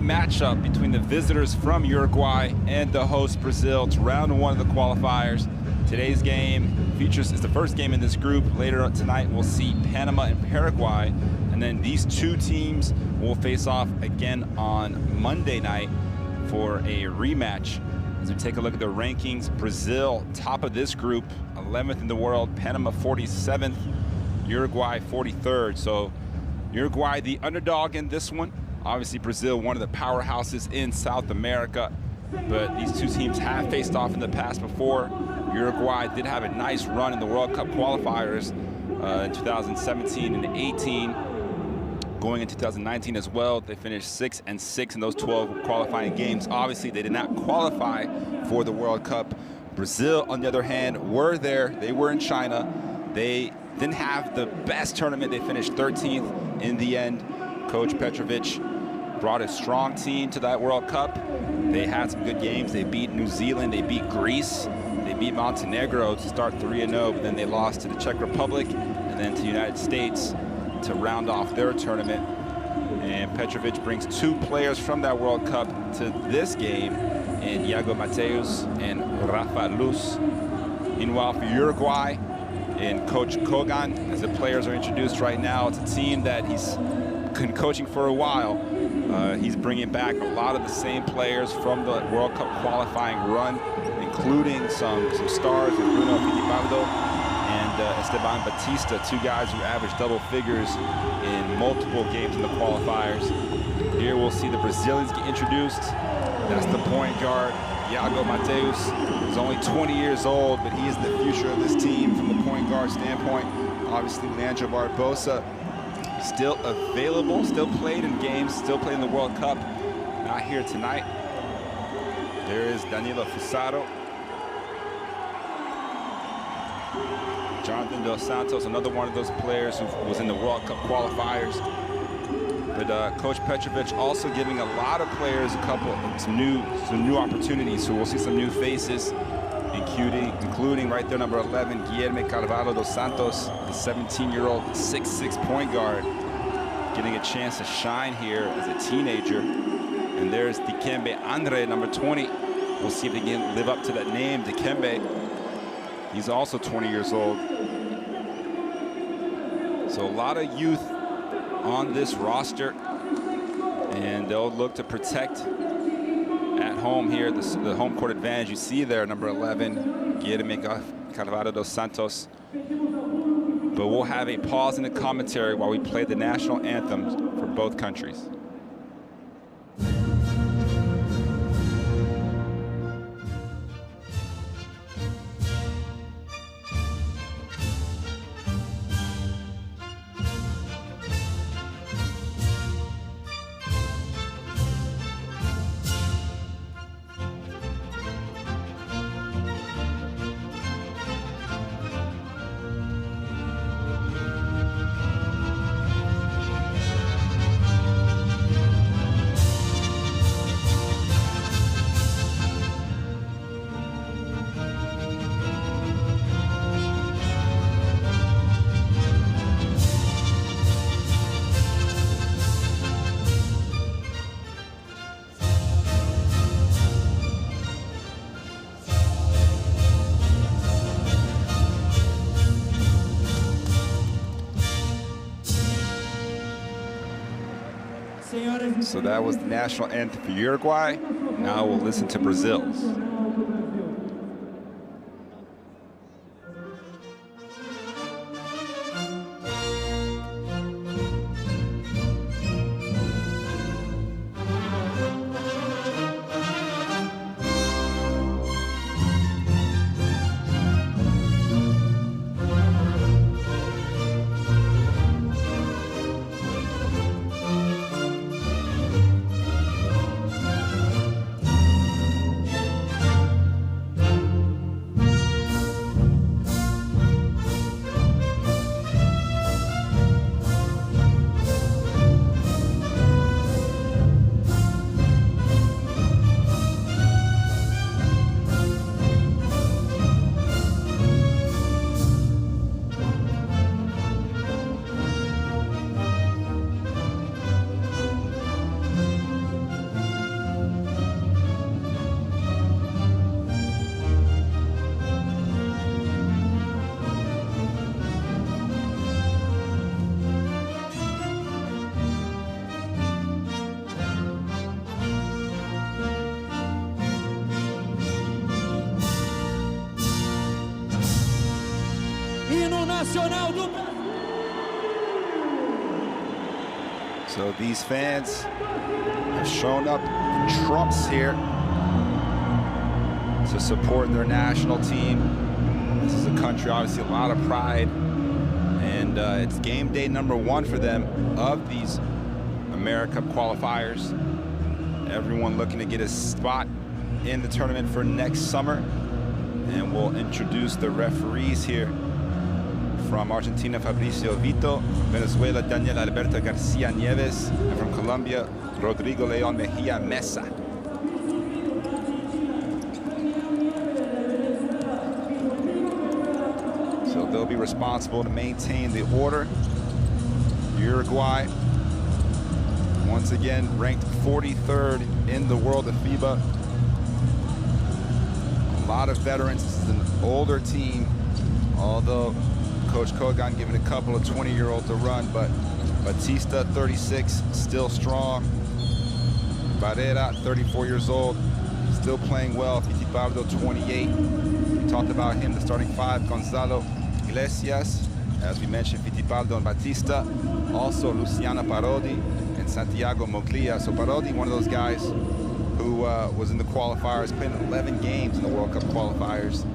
matchup between the visitors from Uruguay and the host Brazil. It's round one of the qualifiers. Today's game is the first game in this group. Later tonight, we'll see Panama and Paraguay. And then these two teams will face off again on Monday night for a rematch. As we take a look at the rankings, Brazil, top of this group, 11th in the world, Panama 47th, Uruguay 43rd. So Uruguay, the underdog in this one. Obviously, Brazil, one of the powerhouses in South America. But these two teams have faced off in the past before. Uruguay did have a nice run in the World Cup qualifiers in 2017 and 18. Going in 2019 as well, they finished 6-6 in those 12 qualifying games. Obviously, they did not qualify for the World Cup. Brazil, on the other hand, were there. They were in China. They didn't have the best tournament. They finished 13th in the end. Coach Petrovic brought a strong team to that World Cup. They had some good games. They beat New Zealand. They beat Greece. They beat Montenegro to start 3-0, but then they lost to the Czech Republic and then to the United States to round off their tournament. And Petrovic brings two players from that World Cup to this game, in Iago Mateus and Rafa Luz. Meanwhile, for Uruguay, and Coach Kogan, as the players are introduced right now, it's a team that he's been coaching for a while. He's bringing back a lot of the same players from the World Cup qualifying run, including some stars like Bruno Fittipaldo and Esteban Batista, two guys who averaged double figures in multiple games in the qualifiers. Here we'll see the Brazilians get introduced. That's the point guard, Iago Mateus. He's only 20 years old, but he is the future of this team from the point guard standpoint. Obviously, Leandro Barbosa still available, still played in games, still played in the World Cup. Not here tonight. There is Danilo Fusaro. Jonathan Dos Santos, another one of those players who was in the World Cup qualifiers. But Coach Petrovic also giving a lot of players some new opportunities. So we'll see some new faces, including right there, number 11, Guilherme Carvalho dos Santos, the 17-year-old 6'6" point guard, getting a chance to shine here as a teenager. And there's Dikembe Andre, number 20. We'll see if they can live up to that name, Dikembe. He's also 20 years old. So a lot of youth on this roster, and they'll look to protect at home here the home court advantage. You see there, number 11, Guilherme Carvalho dos Santos. But we'll have a pause in the commentary while we play the national anthems for both countries. So that was the national anthem for Uruguay. Now we'll listen to Brazil's. So these fans have shown up in trumps here to support their national team. This is a country, obviously, a lot of pride. And it's game day #1 for them of these AmeriCup qualifiers. Everyone looking to get a spot in the tournament for next summer. And we'll introduce the referees here. From Argentina, Fabricio Vito. From Venezuela, Daniel Alberto Garcia Nieves. And from Colombia, Rodrigo Leon Mejia Mesa. So they'll be responsible to maintain the order. Uruguay, once again, ranked 43rd in the world of FIBA. A lot of veterans. This is an older team, although Coach Kogan giving a couple of 20-year-olds a run, but Batista, 36, still strong. Barrera, 34 years old, still playing well. Fittipaldo, 28. We talked about him, the starting five. Gonzalo Iglesias, as we mentioned, Fittipaldo and Batista. Also Luciano Parodi and Santiago Moglia. So Parodi, one of those guys who was in the qualifiers, played 11 games in the World Cup qualifiers.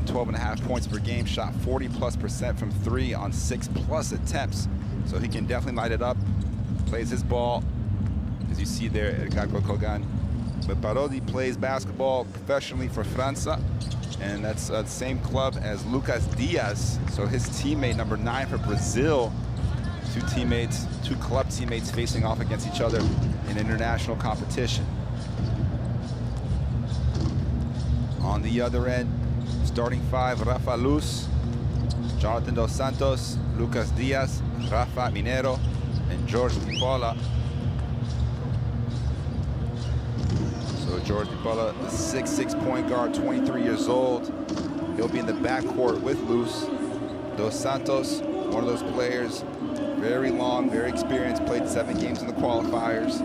12.5 points per game, shot 40+% from 3 on 6+ attempts. So he can definitely light it up, plays his ball, as you see there at Garbo Kogan. But Parodi plays basketball professionally for França, and that's the same club as Lucas Diaz. So his teammate, number 9 for Brazil, two club teammates facing off against each other in international competition. On the other end, starting five, Rafa Luz, Jonathan Dos Santos, Lucas Diaz, Rafa Minero, and George Dipola. So George Dipola, the 6'6" point guard, 23 years old. He'll be in the backcourt with Luz. Dos Santos, one of those players, very long, very experienced, played 7 games in the qualifiers.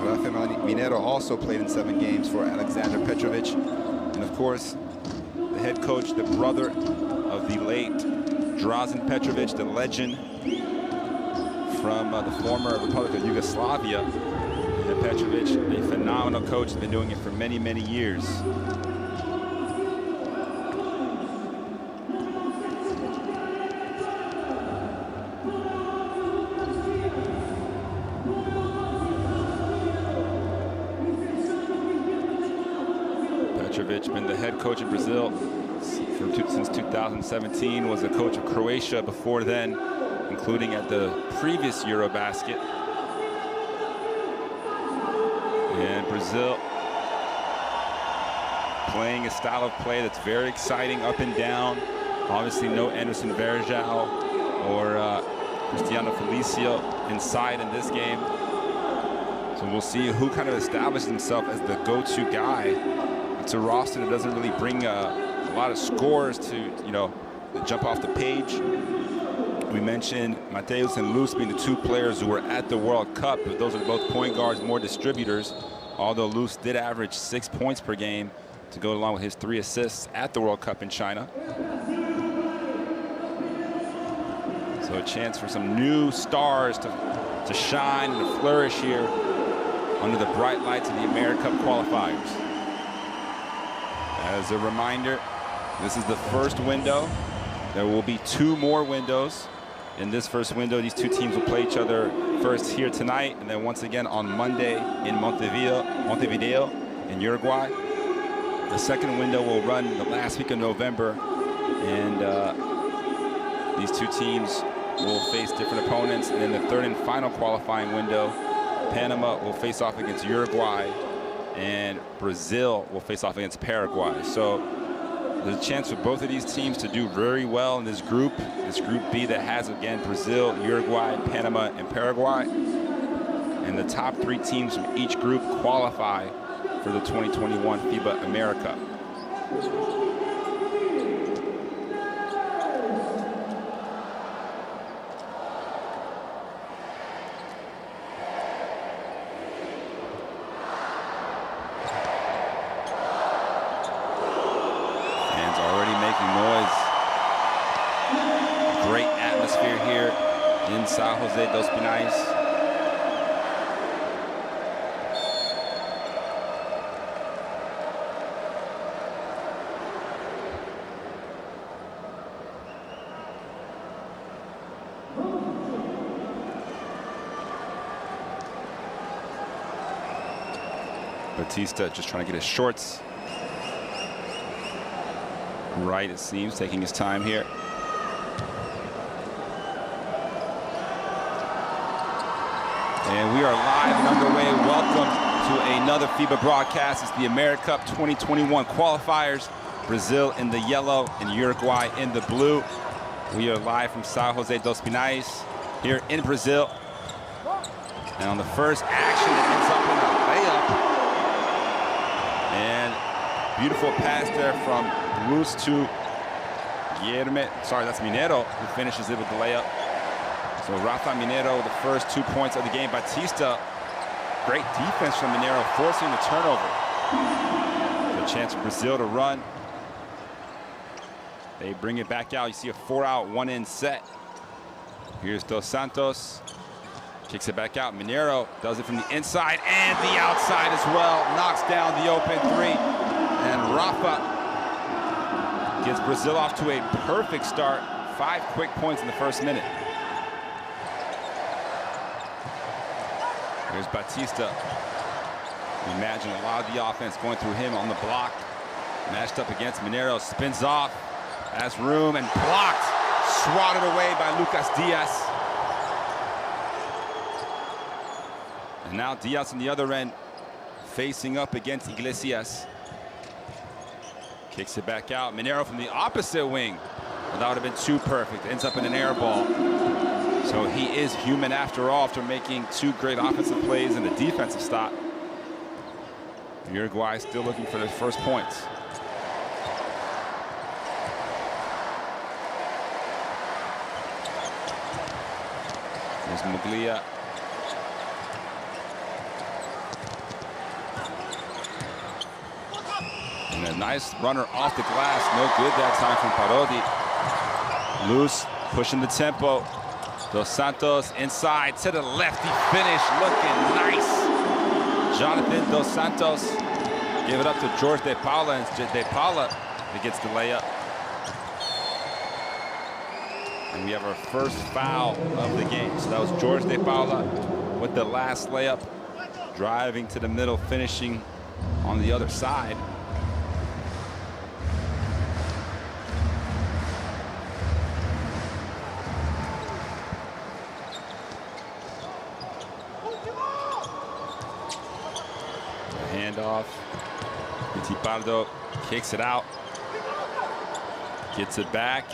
Rafa Minero also played in 7 games for Alexander Petrovic. And of course, the head coach, the brother of the late Drazen Petrovic, the legend from the former Republic of Yugoslavia. And Petrovic, a phenomenal coach, has been doing it for many, many years. Petrovic, been the head coach in Brazil since 2017, was a coach of Croatia before then, including at the previous Eurobasket. And Brazil playing a style of play that's very exciting, up and down. Obviously no Anderson Varejao or Cristiano Felicio inside in this game. So we'll see who kind of establishes himself as the go-to guy. It's a roster that doesn't really bring a lot of scores to, jump off the page. We mentioned Mateus and Luz being the 2 players who were at the World Cup, but those are both point guards, more distributors, although Luz did average 6 points per game to go along with his 3 assists at the World Cup in China. So a chance for some new stars to shine and to flourish here under the bright lights of the AmeriCup qualifiers. As a reminder, this is the first window. There will be 2 more windows. In this first window, these 2 teams will play each other first here tonight, and then once again on Monday in Montevideo in Uruguay. The second window will run the last week of November, and these 2 teams will face different opponents. And then the third and final qualifying window, Panama will face off against Uruguay, and Brazil will face off against Paraguay. So there's a chance for both of these teams to do very well in this Group B that has, again, Brazil, Uruguay, Panama, and Paraguay. And the top 3 teams from each group qualify for the 2021 FIBA AmeriCup. Great dos Pinais. Batista just trying to get his shorts right, it seems, taking his time here. And we are live and underway. Welcome to another FIBA broadcast. It's the AmeriCup 2021 qualifiers. Brazil in the yellow and Uruguay in the blue. We are live from São José dos Pinais here in Brazil. And on the first action, it ends up in a layup. And beautiful pass there from Luz to Guilherme. Sorry, that's Mineiro who finishes it with the layup. So Rafa Mineiro with the first 2 points of the game. Batista, great defense from Mineiro, forcing the turnover. A chance for Brazil to run. They bring it back out. You see a 4-out, 1-in set. Here's Dos Santos. Kicks it back out. Mineiro does it from the inside and the outside as well. Knocks down the open three. And Rafa gets Brazil off to a perfect start. 5 quick points in the first minute. Here's Batista. Imagine a lot of the offense going through him on the block. Matched up against Mineiro. Spins off. Has room and blocked. Swatted away by Lucas Diaz. And now Diaz on the other end, facing up against Iglesias. Kicks it back out. Mineiro from the opposite wing. Well, that would have been too perfect. Ends up in an air ball. So he is human after all, after making 2 great offensive plays and a defensive stop. Uruguay still looking for their first points. There's Muglia. And a nice runner off the glass. No good that time from Parodi. Luz pushing the tempo. Dos Santos inside to the lefty finish. Looking nice. Jonathan Dos Santos give it up to George De Paula. And De Paula that gets the layup. And we have our first foul of the game. So that was George De Paula with the last layup. Driving to the middle, finishing on the other side. Handoff. Pardo kicks it out. Gets it back.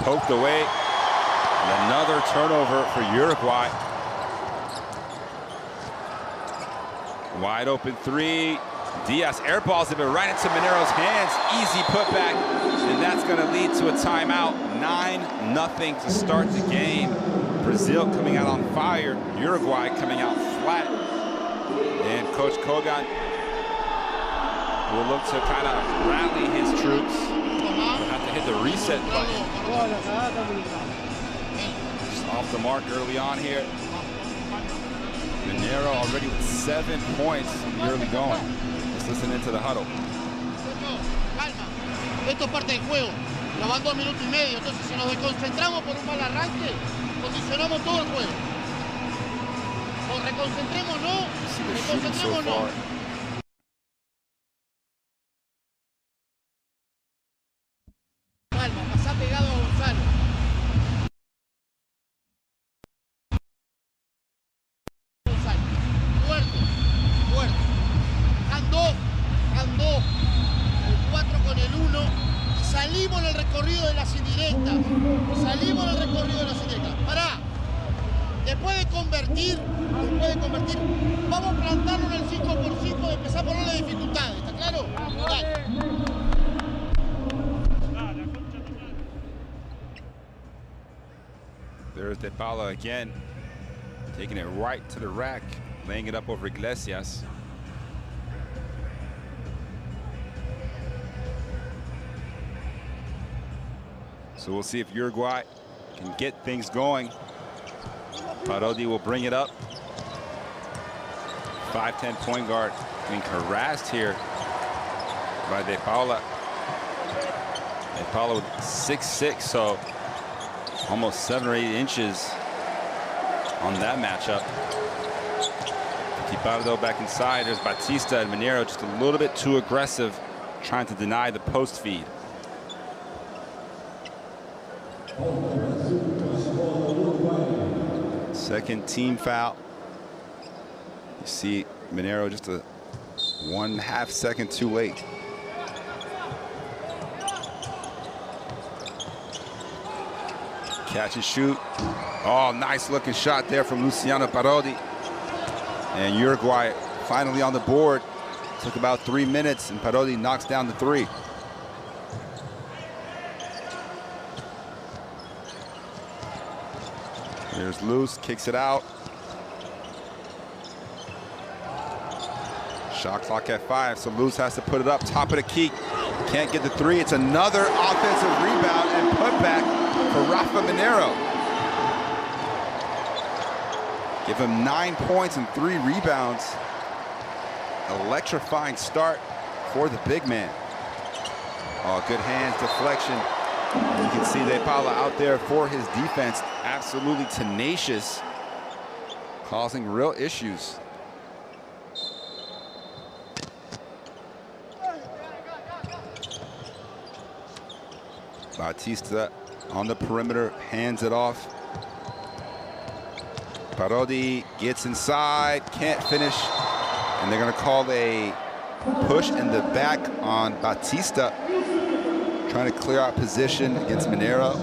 Poked away. And another turnover for Uruguay. Wide open three. Diaz airballs it right into Mineiro's hands. Easy putback. And that's going to lead to a timeout. 9-0 to start the game. Brazil coming out on fire. Uruguay coming out flat. And Coach Kogan will look to kind of rally his troops. We'll have to hit the reset button. Just off the mark early on here. Mineiro already with 7 points in the early going. Let's listen into the huddle. Esto es parte del juego. Nos van 2 minutos y medio. Entonces, si nos desconcentramos por un mal arranque, condicionamos todo el juego. O reconcentrémonos, reconcentrémonos. Calma, pasá pegado a Gonzalo. Fuerte, fuerte. Andó. El 4 con el 1. Salimos del recorrido de las indirectas. Pará. Después de convertir, vamos a plantarlo en el 5x5 y empezar a ponerle dificultades, ¿está claro? Dale. There's De Paula again, taking it right to the rack, laying it up over Iglesias. So we'll see if Uruguay can get things going. Parodi will bring it up. 5'10" point guard being harassed here by De Paula. De Paula with 6'6", so almost 7 or 8 inches on that matchup. Pardo back inside. There's Batista and Mineiro just a little bit too aggressive, trying to deny the post feed. Second team foul. You see Mineiro just a 1/2 second too late. Catch and shoot. Oh, nice looking shot there from Luciano Parodi. And Uruguay finally on the board. Took about 3 minutes, and Parodi knocks down the 3. There's Luz, kicks it out. Shot clock at 5, so Luz has to put it up. Top of the key. Can't get the 3. It's another offensive rebound and putback for Rafa Mineiro. Give him 9 points and 3 rebounds. Electrifying start for the big man. Oh, good hands, deflection. And you can see De Paula out there for his defense, absolutely tenacious, causing real issues. Batista on the perimeter, hands it off. Parodi gets inside, can't finish, and they're going to call a push in the back on Batista, trying to clear out position against Mineiro.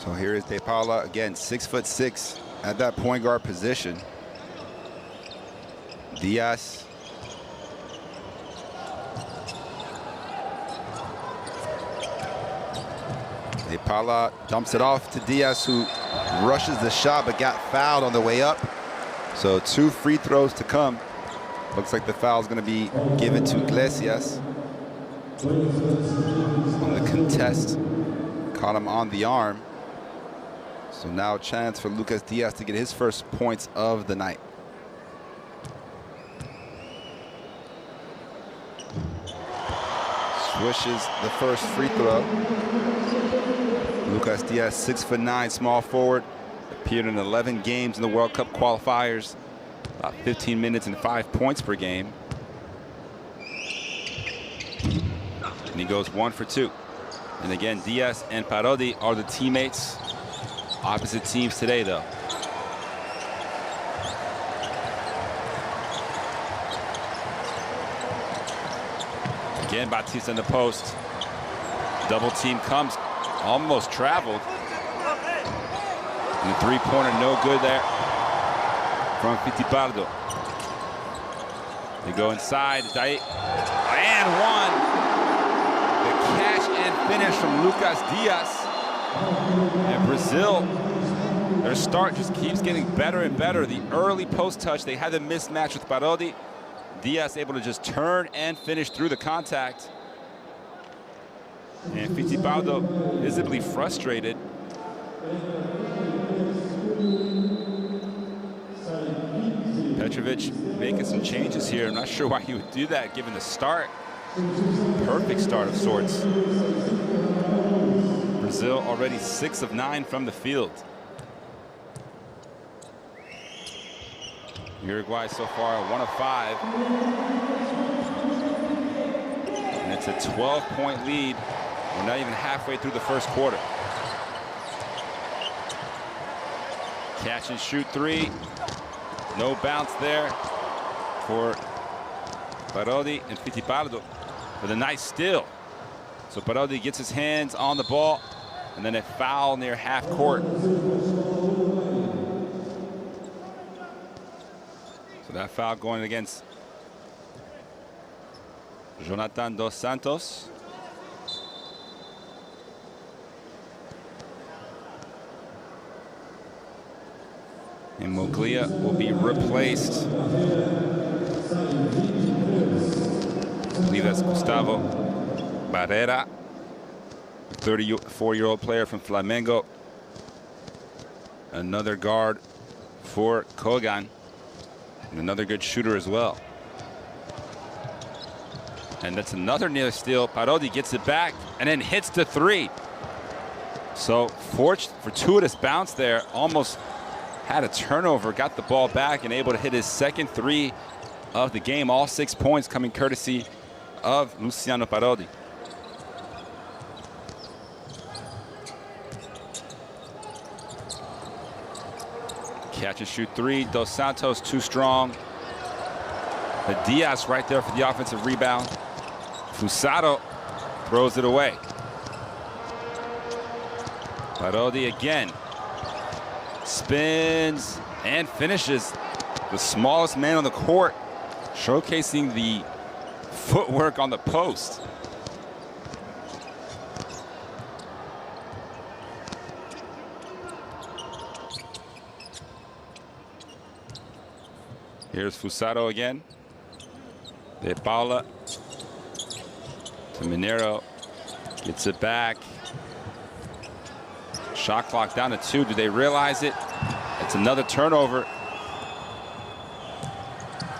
So here is De Paula again, 6'6" at that point guard position. Diaz. De Paula dumps it off to Diaz, who rushes the shot but got fouled on the way up. So 2 free throws to come. Looks like the foul is going to be given to Iglesias on the contest. Caught him on the arm. So now a chance for Lucas Diaz to get his first points of the night. Swishes the first free throw. Lucas Diaz, 6'9", small forward. Appeared in 11 games in the World Cup qualifiers. About 15 minutes and 5 points per game. And he goes 1 for 2. And again, Diaz and Parodi are the teammates. Opposite teams today, though. Again, Batista in the post. Double team comes. Almost traveled. And the 3-pointer no good there from Fittipaldo. They go inside. And 1. The catch and finish from Lucas Diaz. And Brazil, their start just keeps getting better and better. The early post touch, they had the mismatch with Parodi. Diaz able to just turn and finish through the contact. And Fittipaldo visibly frustrated. Petrovic making some changes here. I'm not sure why he would do that given the start. Perfect start of sorts. Brazil already 6 of 9 from the field. Uruguay so far 1 of 5. And it's a 12-point lead. We're not even halfway through the first quarter. Catch and shoot 3. No bounce there for Parodi and Fittipaldo with a nice steal. So Parodi gets his hands on the ball, and then a foul near half court. So that foul going against Jonathan dos Santos. And Moglia will be replaced I believe that's Gustavo Barrera, 34-year-old player from Flamengo. Another guard for Kogan, and another good shooter as well. And that's another near steal. Parodi gets it back and then hits the three. So fortuitous bounce there. Almost had a turnover, got the ball back and able to hit his second three of the game. All 6 points coming courtesy of Luciano Parodi. Catch and shoot three. Dos Santos too strong. But Diaz right there for the offensive rebound. Fusaro throws it away. Parodi again. Spins and finishes. The smallest man on the court, showcasing the footwork on the post. Here's Fusaro again. De Paula to Mineiro. Gets it back. Shot clock down to 2. Do they realize it? It's another turnover.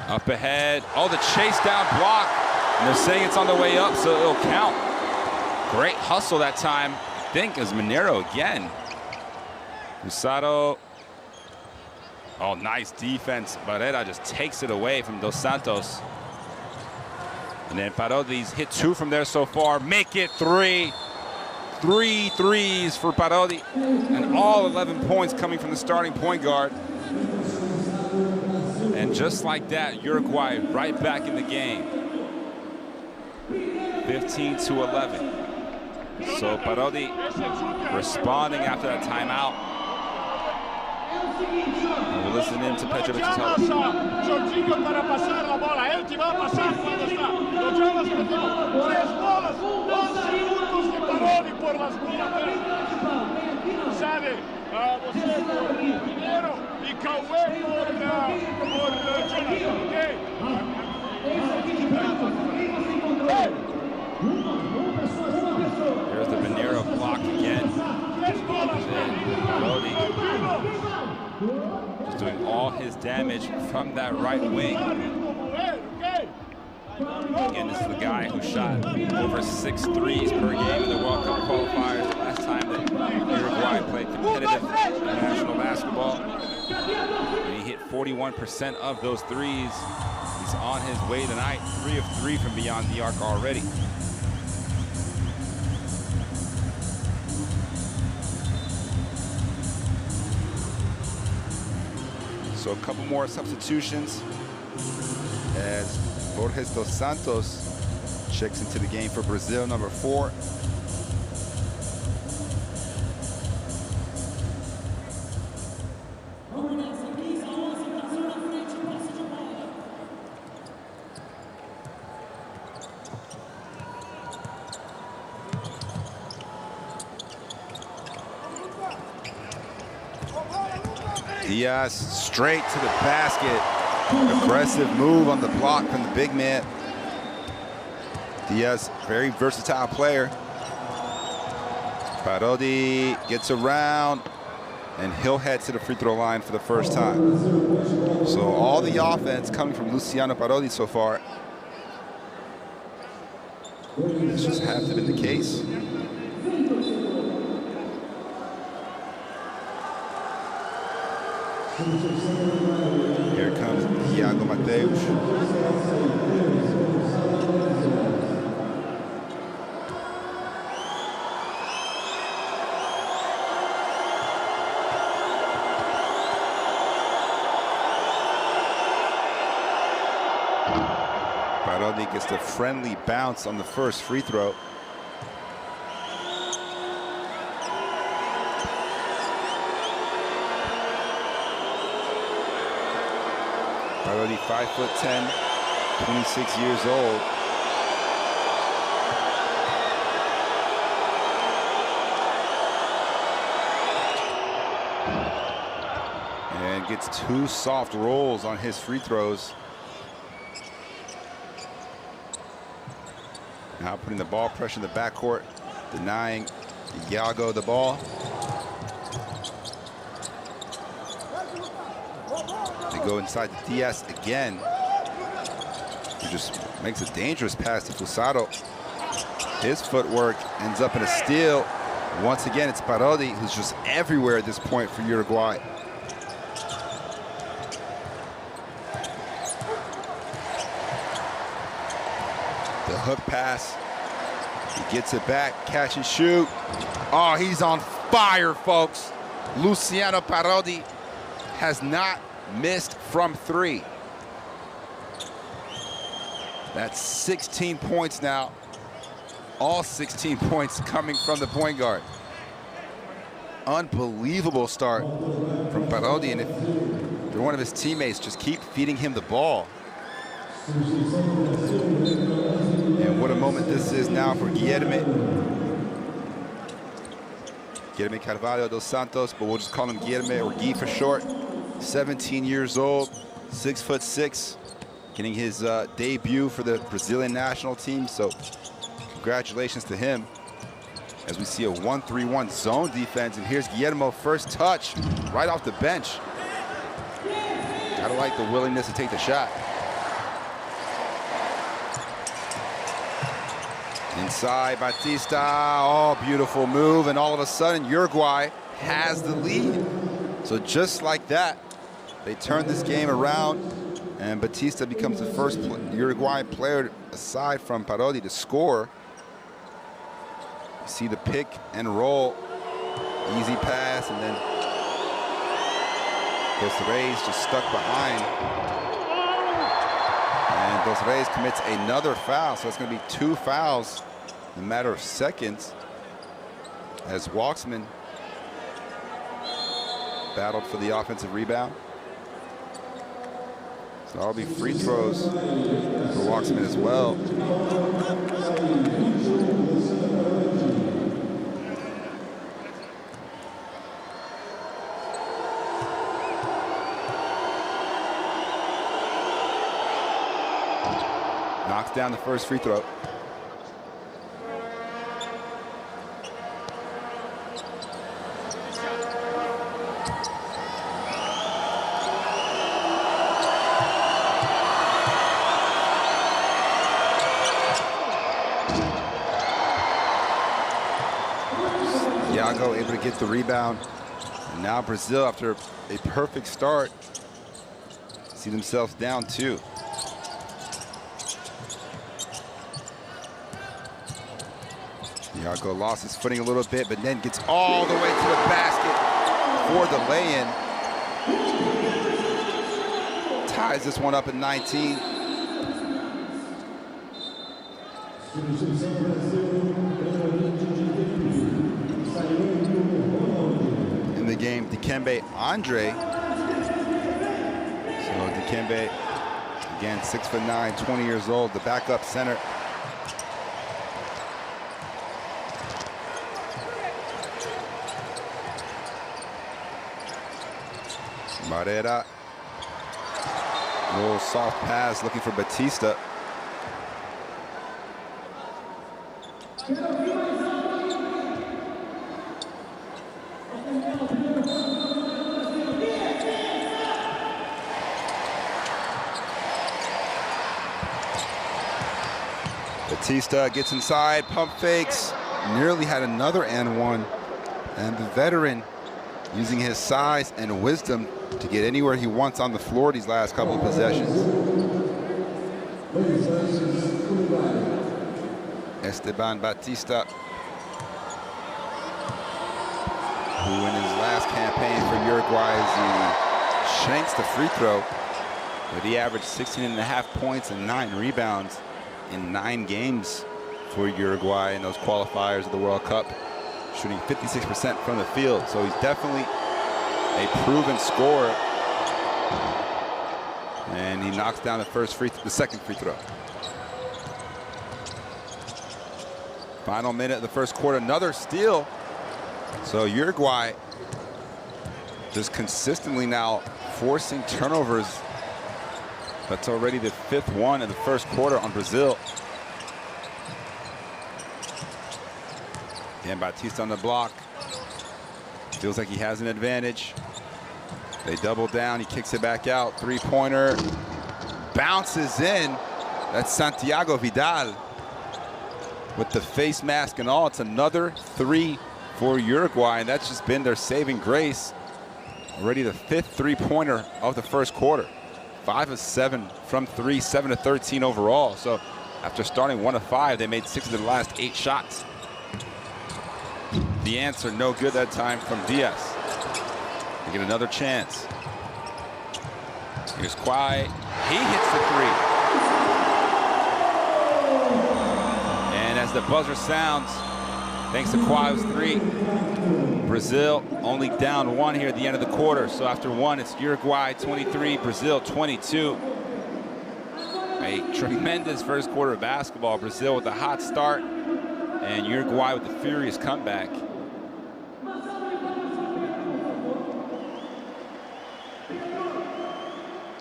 Up ahead. Oh, the chase down block. And they're saying it's on the way up, so it'll count. Great hustle that time. I think it was Mineiro again. Fusaro. Oh, nice defense. Barrera just takes it away from Dos Santos. And then Parodi's hit 2 from there so far. Make it 3. 3 threes for Parodi. And all 11 points coming from the starting point guard. And just like that, Uruguay right back in the game. 15-11. So Parodi responding after that timeout. And we'll listen in to Petrovic's help. Jorginho para passar a bola, ele que vai passar quando está. Lo llamas Petro, 3 bolas, 11 minutos de Parodi por las laterais. Sabe, você por Mineiro e Cauê por Jonathan, ok? Here's the Mineiro block again. Parodi just doing all his damage from that right wing. Again, this is the guy who shot over 6 threes per game in the World Cup qualifiers the last time that Uruguay played competitive international basketball. And he hit 41% of those threes. He's on his way tonight, 3 of 3 from beyond the arc already. So a couple more substitutions as Borges Dos Santos checks into the game for Brazil, number 4. Diaz straight to the basket. Aggressive move on the block from the big man. Diaz, very versatile player. Parodi gets around, and he'll head to the free throw line for the first time. So all the offense coming from Luciano Parodi so far. This just has to have been the case. Here comes Thiago Mateus. Parodi gets the friendly bounce on the first free throw. Parodi, 5'10", 26 years old. And gets 2 soft rolls on his free throws. Now putting the ball pressure in the backcourt, denying Iago the ball. They go inside the DS again. He just makes a dangerous pass to Fusaro. His footwork ends up in a steal. Once again, it's Parodi who's just everywhere at this point for Uruguay. The hook pass. He gets it back, catch and shoot. Oh, he's on fire, folks. Luciano Parodi has not missed from 3. That's 16 points now. All 16 points coming from the point guard. Unbelievable start from Parodi, and if you're one of his teammates, just keep feeding him the ball. And what a moment this is now for Guilherme Carvalho dos Santos, but we'll just call him Guilherme, or Gui for short. 17 years old, 6'6", getting his debut for the Brazilian national team, so congratulations to him. As we see a 1-3-1 zone defense, and here's Guillermo, first touch, right off the bench. Gotta like the willingness to take the shot. Inside, Batista, oh, beautiful move, and all of a sudden, Uruguay has the lead. So just like that, they turn this game around, and Batista becomes the first Uruguayan player, aside from Parodi, to score. You see the pick and roll, easy pass, and then Dos Reis just stuck behind. And Dos Reis commits another foul, so it's going to be 2 fouls in a matter of seconds, as Walksman battled for the offensive rebound. So that'll be free throws for Walksman as well. Knocks down the first free throw. Iago able to get the rebound. And now Brazil, after a perfect start, see themselves down 2. Iago lost his footing a little bit, but then gets all the way to the basket for the lay-in. Ties this one up at 19. In the game, Dikembe Andre. So Dikembe, again, 6'9", 20 years old, the backup center. Barrera, little soft pass looking for Batista. Batista gets inside, pump fakes, nearly had another and one, and the veteran using his size and wisdom to get anywhere he wants on the floor these last couple of possessions. Esteban Batista, who in his last campaign for Uruguay, he shanks the free throw, but he averaged 16.5 points and 9 rebounds in 9 games for Uruguay in those qualifiers of the World Cup, shooting 56% from the field. So he's definitely a proven scorer. And he knocks down the second free throw. Final minute of the first quarter, another steal. So Uruguay just consistently now forcing turnovers. That's already the 5th one in the first quarter on Brazil. Again, Batista on the block. Feels like he has an advantage. They double down. He kicks it back out. Three-pointer. Bounces in. That's Santiago Vidal. With the face mask and all, it's another 3 for Uruguay, and that's just been their saving grace. Already the 5th three-pointer of the first quarter. 5 of 7 from 3, 7 of 13 overall. So after starting 1 of 5, they made 6 of their last 8 shots. The answer, no good that time from Diaz. They get another chance. Here's Quai. He hits the 3. And as the buzzer sounds, thanks to Quai's 3, Brazil only down 1 here at the end of the quarter. So after 1, it's Uruguay 23, Brazil 22. A tremendous first quarter of basketball. Brazil with a hot start, and Uruguay with the furious comeback.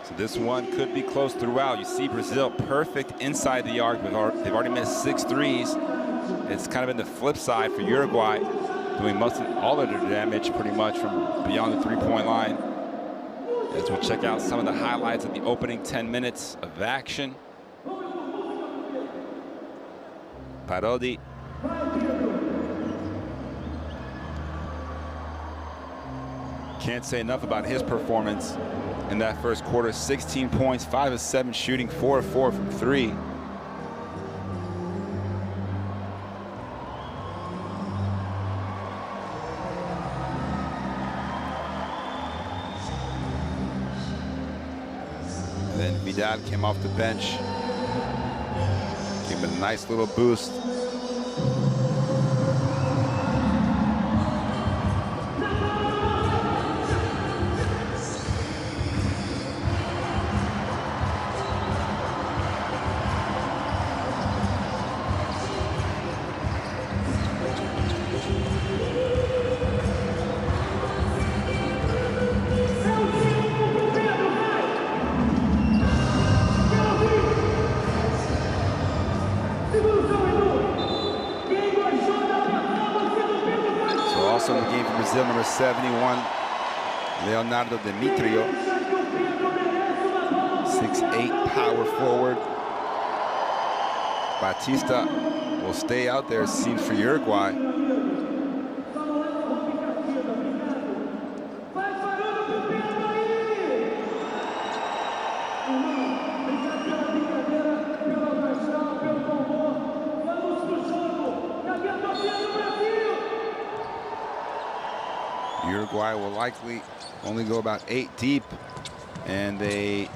So this one could be close throughout. You see Brazil perfect inside the arc. They've already missed 6 threes. It's kind of been the flip side for Uruguay, doing all of their damage pretty much from beyond the three-point line. As we'll check out some of the highlights of the opening 10 minutes of action. Parodi. Can't say enough about his performance in that first quarter. 16 points, 5 of 7 shooting, 4 of 4 from 3. And then Vidal came off the bench, gave him a nice little boost. Also in the game for Brazil, number 71, Leonardo Demetrio. 6'8" power forward. Batista will stay out there, it seems, for Uruguay. Uruguay will likely only go about 8 deep, and they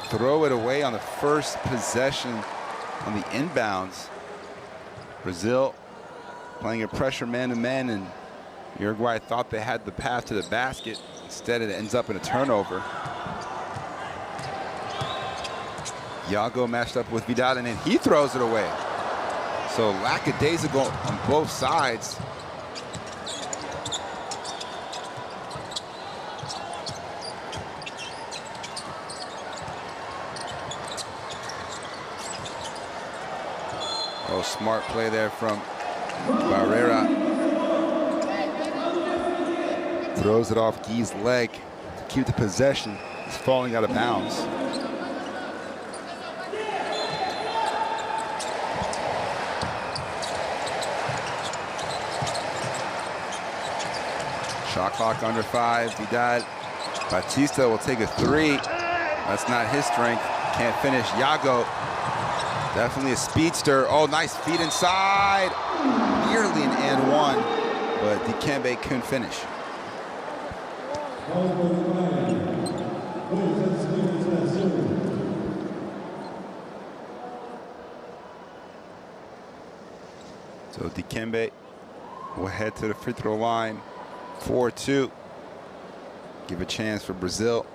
throw it away on the first possession on the inbounds. Brazil playing a pressure man-to-man, and Uruguay thought they had the path to the basket. Instead, it ends up in a turnover. Iago matched up with Vidal, and then he throws it away. So lackadaisical on both sides. Oh, smart play there from Barrera. Throws it off Guy's leg to keep the possession. He's falling out of bounds. Shot clock under 5. Vidal. Batista will take a 3. That's not his strength. Can't finish. Iago. Definitely a speedster. Oh, nice feed inside. Nearly an and 1, but Dikembe couldn't finish. So Dikembe will head to the free throw line. 4-2. Give a chance for Brazil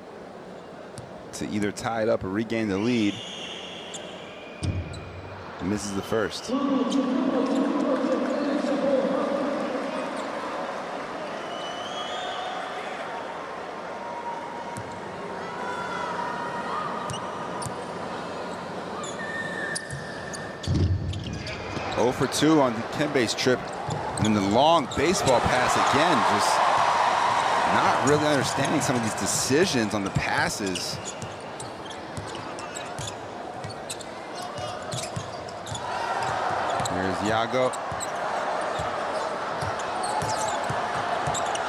to either tie it up or regain the lead. Misses the first. Oh for 2 on Dikembe's trip And then the long baseball pass again, just not really understanding some of these decisions on the passes. Here's Iago.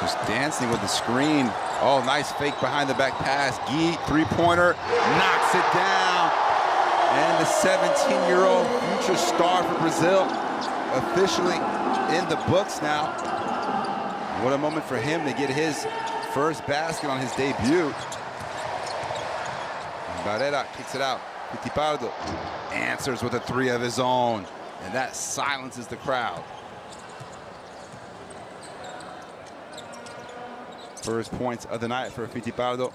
Just dancing with the screen. Oh, nice fake behind the back pass. Guy, three-pointer, knocks it down. And the 17-year-old future star for Brazil officially in the books now. What a moment for him to get his first basket on his debut. Barrera kicks it out. Fittipaldo answers with a three of his own. And that silences the crowd. First points of the night for Fittipaldo.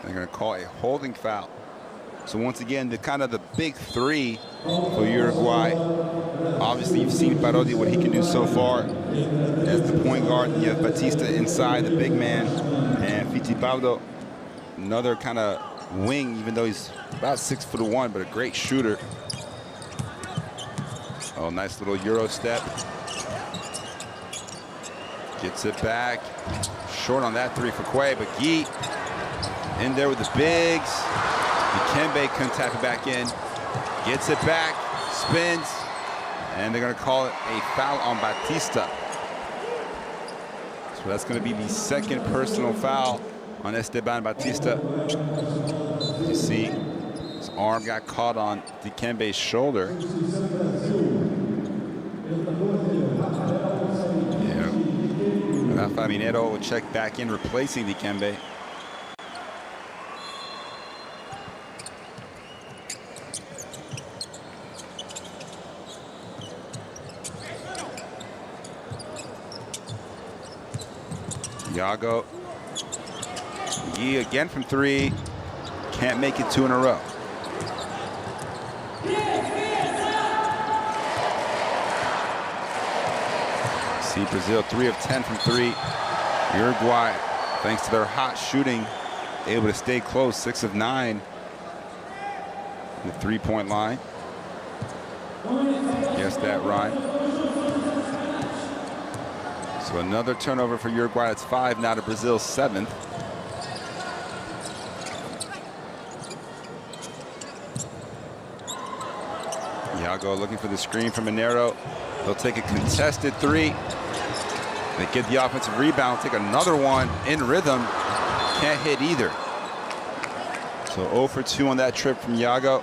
They're going to call a holding foul. So once again, the big three for Uruguay. Obviously, you've seen Parodi, what he can do so far as the point guard. You have Batista inside, the big man, and Fittipaldo, another kind of wing, even though he's about 6'1", but a great shooter. Oh, nice little Euro step. Gets it back. Short on that three for Quay, but Guy in there with the bigs. Dikembe couldn't tap it back in. Gets it back, spins, and they're going to call it a foul on Batista. So that's going to be the second personal foul on Esteban Batista. You see, his arm got caught on Dikembe's shoulder. Rafa Minero will check back in, replacing Dikembe. Iago. Guy again from three. Can't make it two in a row. See Brazil 3 of 10 from three. Uruguay, thanks to their hot shooting, able to stay close, 6 of 9. The three-point line. Guess that rhyme. So another turnover for Uruguay. It's 5 now to Brazil's 7th. Iago looking for the screen from Minero. They'll take a contested three. They get the offensive rebound, take another one in rhythm. Can't hit either. So 0 for 2 on that trip from Iago.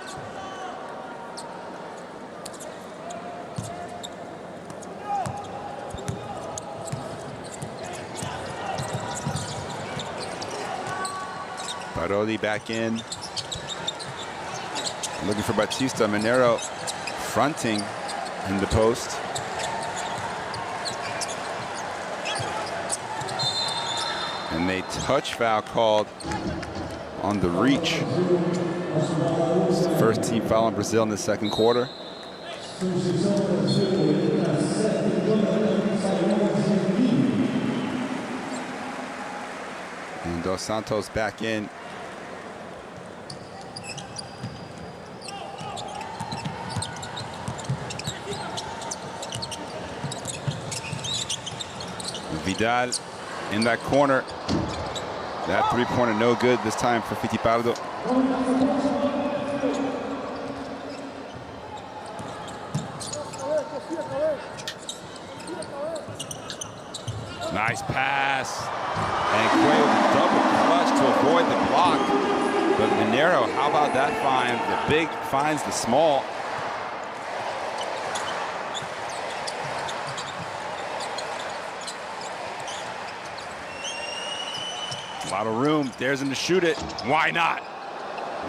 Parodi back in. Looking for Batista. Minero fronting in the post. And a touch foul called on the reach. It's the first team foul on Brazil in the second quarter. And Dos Santos back in. Vidal in that corner. That three-pointer no good this time for Fittipaldo. Nice pass. And Quay with a double clutch to avoid the block. But Minero, how about that find? The big finds the small. A lot of room. Dares him to shoot it. Why not?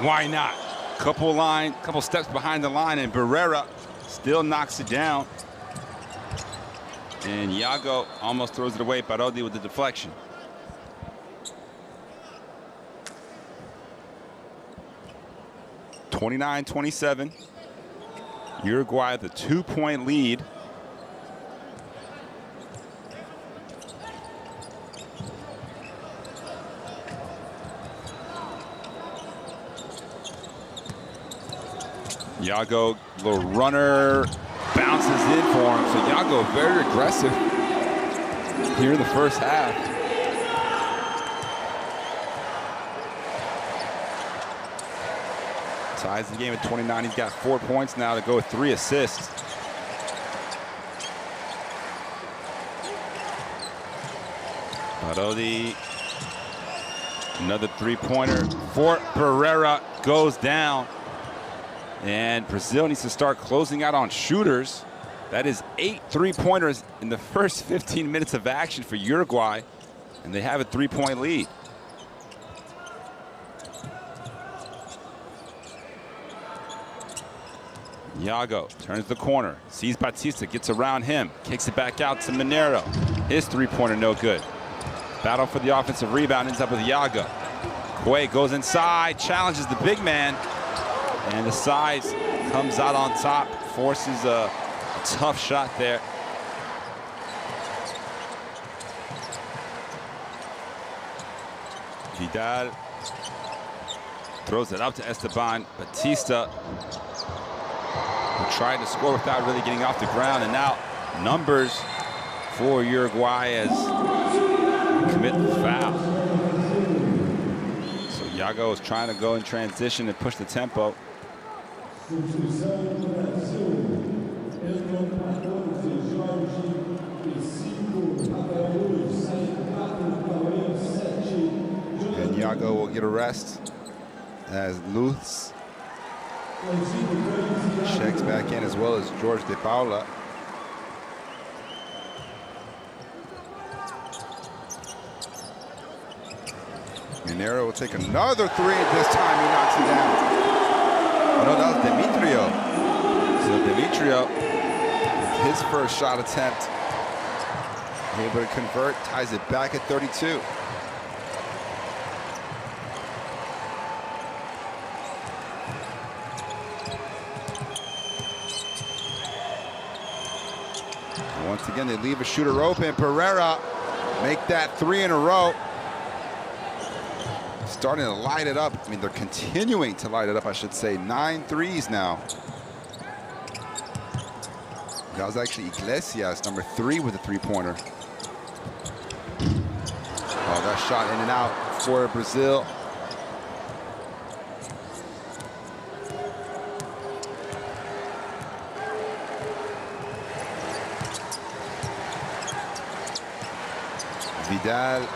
Why not? Couple steps behind the line, and Barrera still knocks it down. And Iago almost throws it away. Parodi with the deflection. (29-27). Uruguay the 2-point lead. Iago, little runner, bounces in for him. So Iago very aggressive here in the first half. Ties the game at 29. He's got 4 points now to go with 3 assists. Parodi, another three-pointer for Pereira, goes down. And Brazil needs to start closing out on shooters. That is 8 three-pointers in the first 15 minutes of action for Uruguay, and they have a 3-point lead. Iago turns the corner, sees Batista, gets around him, kicks it back out to Mineiro. His three-pointer no good. Battle for the offensive rebound, ends up with Iago. Quay goes inside, challenges the big man, and the size comes out on top, forces a tough shot there. Vidal throws it up to Esteban. Batista, who tried to score without really getting off the ground, and now numbers for Uruguay as commit the foul. So Iago is trying to go in transition and push the tempo. And Iago will get a rest as Luz checks back in, as well as George De Paula. Mineiro will take another three, and this time he knocks it down. Oh no, that was Demetrio. So Demetrio, his first shot attempt, able to convert, ties it back at 32. Once again, they leave a shooter open. Pereira make that 3 in a row. Starting to light it up. I mean, they're continuing to light it up, I should say. 9 threes now. That was actually Iglesias, number 3 with a three-pointer. Oh, that shot in and out for Brazil. Vidal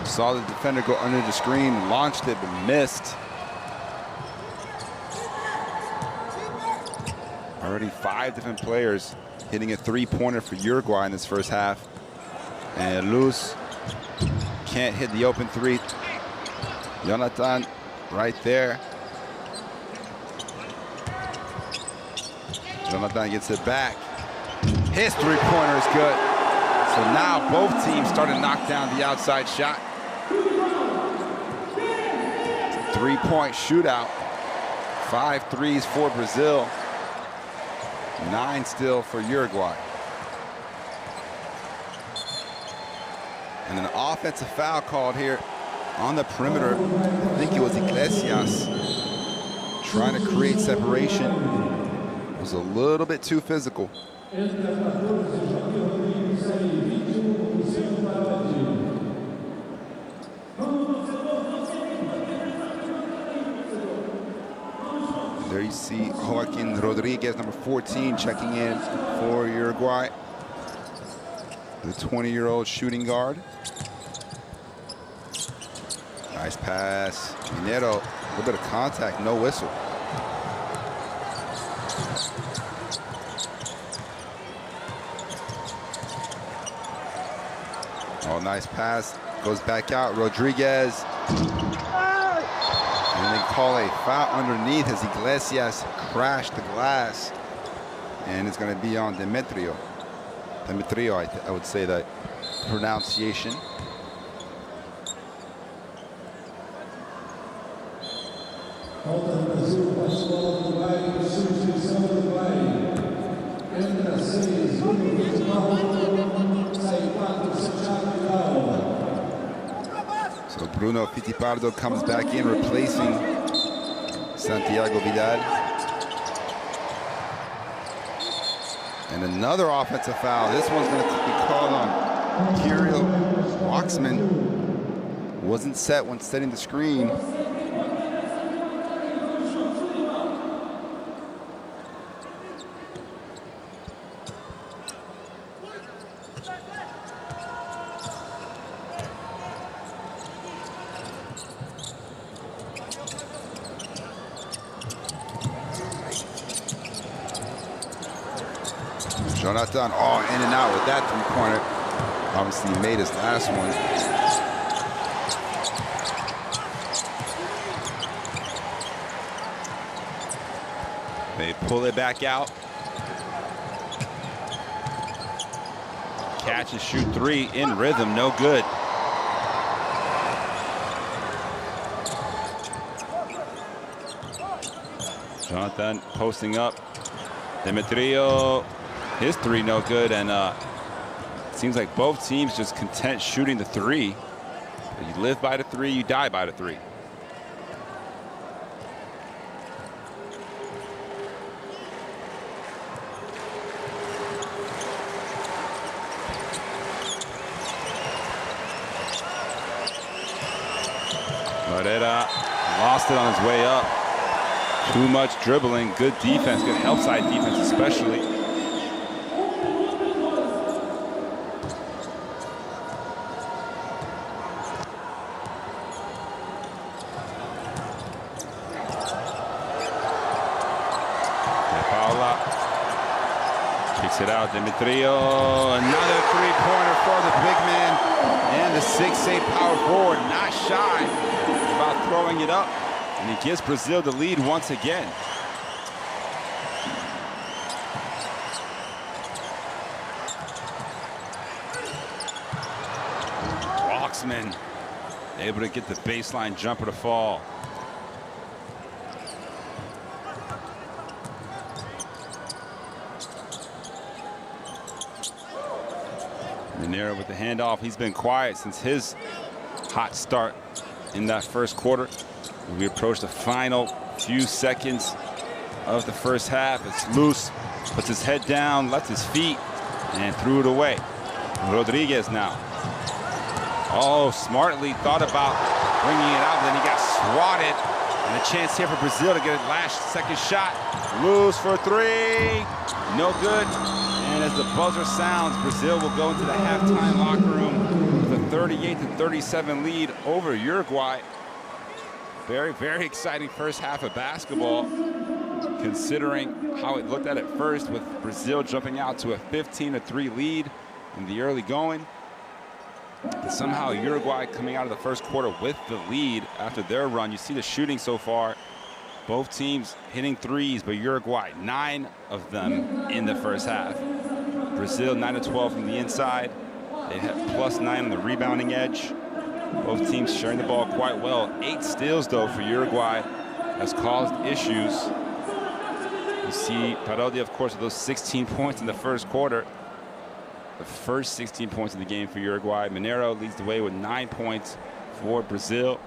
saw the defender go under the screen, launched it, but missed. Already 5 different players hitting a three-pointer for Uruguay in this first half. And Luz can't hit the open three. Jonathan right there. Jonathan gets it back. His three-pointer is good. So now both teams start to knock down the outside shot. It's a 3-point shootout. 5 threes for Brazil. 9 still for Uruguay. And an offensive foul called here on the perimeter. I think it was Iglesias trying to create separation. It was a little bit too physical. There you see Joaquin Rodriguez, number 14, checking in for Uruguay. The 20-year-old shooting guard. Nice pass. Mineiro, a little bit of contact, no whistle. Oh, nice pass. Goes back out. Rodriguez. And they call a foul underneath as Iglesias crashed the glass. And it's going to be on Demetrio. Demetrio, I would say that pronunciation. So Bruno Fittipaldo comes back in, replacing Santiago Vidal. And another offensive foul. This one's going to be called on Kirill Waxman. Wasn't set when setting the screen. Jonathan, in and out with that three-pointer. Obviously, he made his last one. They pull it back out. Catch and shoot three in rhythm, no good. Jonathan posting up. Demetrio, his three no good, and it seems like both teams just content shooting the three. You live by the three, you die by the three. Barrera lost it on his way up. Too much dribbling, good defense, good help side defense especially. De Paula kicks it out, Demetrio, another three-pointer for the big man. And the 6'8" power forward, not shy about throwing it up. And he gives Brazil the lead once again. Waxman able to get the baseline jumper to fall. Minera with the handoff. He's been quiet since his hot start in that first quarter. We approach the final few seconds of the first half. It's loose, puts his head down, left his feet, and threw it away. Rodriguez now. Oh, smartly thought about bringing it out, but then he got swatted. And a chance here for Brazil to get a last second shot. Loose for three, no good. And as the buzzer sounds, Brazil will go into the halftime locker room with a 38-37 lead over Uruguay. Very, very exciting first half of basketball, considering how it looked at first, with Brazil jumping out to a 15-3 lead in the early going. And somehow Uruguay coming out of the first quarter with the lead after their run. You see the shooting so far. Both teams hitting threes, but Uruguay, 9 of them in the first half. Brazil 9-12 from the inside. They have +9 on the rebounding edge. Both teams sharing the ball quite well. 8 steals, though, for Uruguay has caused issues. You see Parodi, of course, with those 16 points in the first quarter. The first 16 points in the game for Uruguay. Minero leads the way with 9 points for Brazil.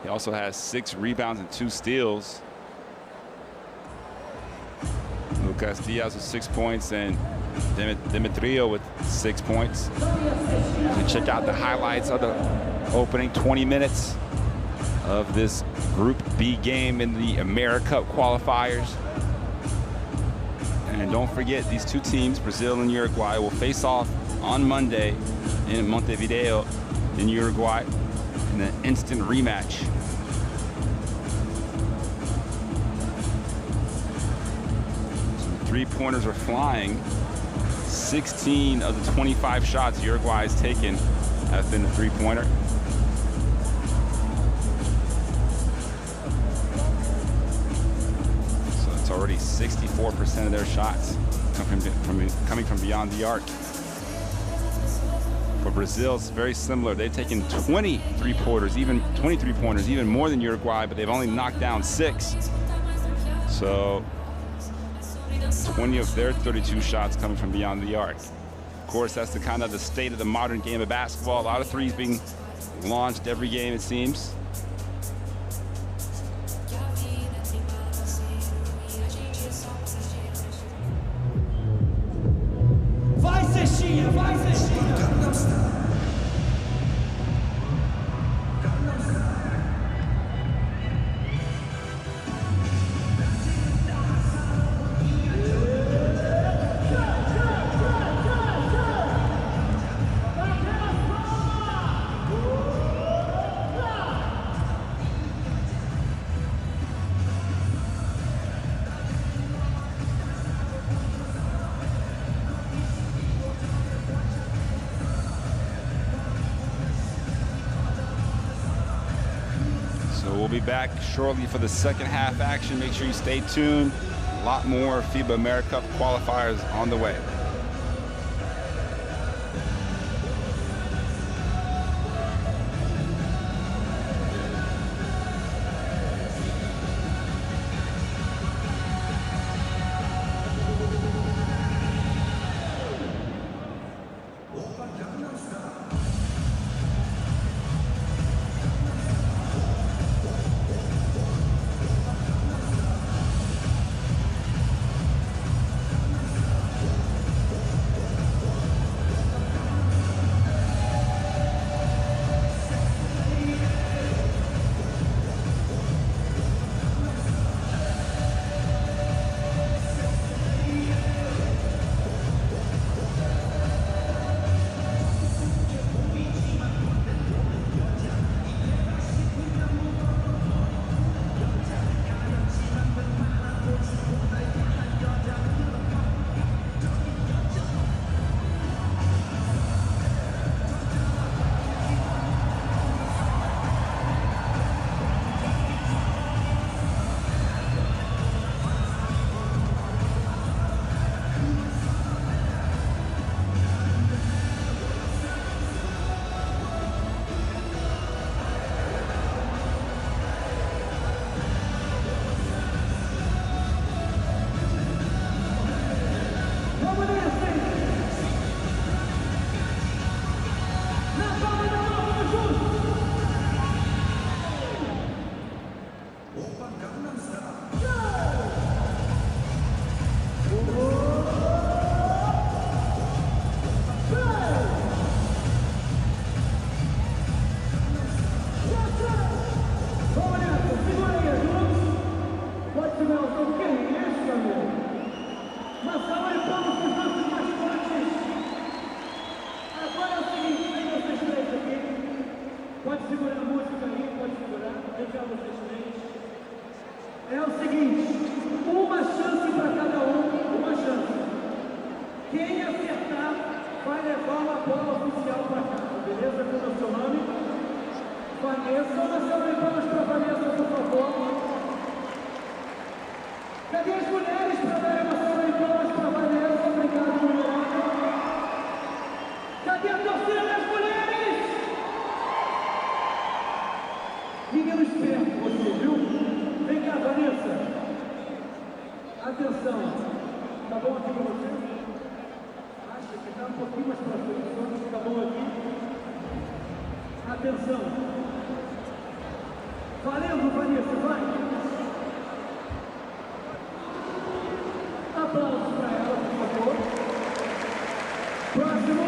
He also has 6 rebounds and 2 steals. Lucas Diaz with 6 points and Demetrio with 6 points. You check out the highlights of the opening 20 minutes of this Group B game in the AmeriCup qualifiers. And don't forget, these two teams, Brazil and Uruguay, will face off on Monday in Montevideo in Uruguay in an instant rematch. So three-pointers are flying. 16 of the 25 shots Uruguay has taken have been a three-pointer. So it's already 64% of their shots coming from beyond the arc. For Brazil, it's very similar. They've taken 20 three-pointers, even 23 pointers, even more than Uruguay, but they've only knocked down 6. So 20 of their 32 shots coming from beyond the arc. Of course, that's the kind of the state of the modern game of basketball. A lot of threes being launched every game, it seems. back shortly for the second half action. Make sure you stay tuned. A lot more FIBA AmeriCup qualifiers on the way. É o seguinte, uma chance para cada um, uma chance. Quem acertar vai levar uma bola oficial para casa, beleza? Como é o seu nome? Vanessa, uma salva de palmas para Vanessa, por favor. Cadê as mulheres para darem uma salva de palmas para Vanessa? Obrigado, mulher. Cadê a torcida das mulheres? Menino esperto, você, viu? Vem cá, Vanessa. Atenção. Tá bom aqui para você? Acha que tá um pouquinho mais para frente. Só tá bom aqui? Atenção. Valendo, Vanessa, vai. Aplausos para ela, por favor. Próximo.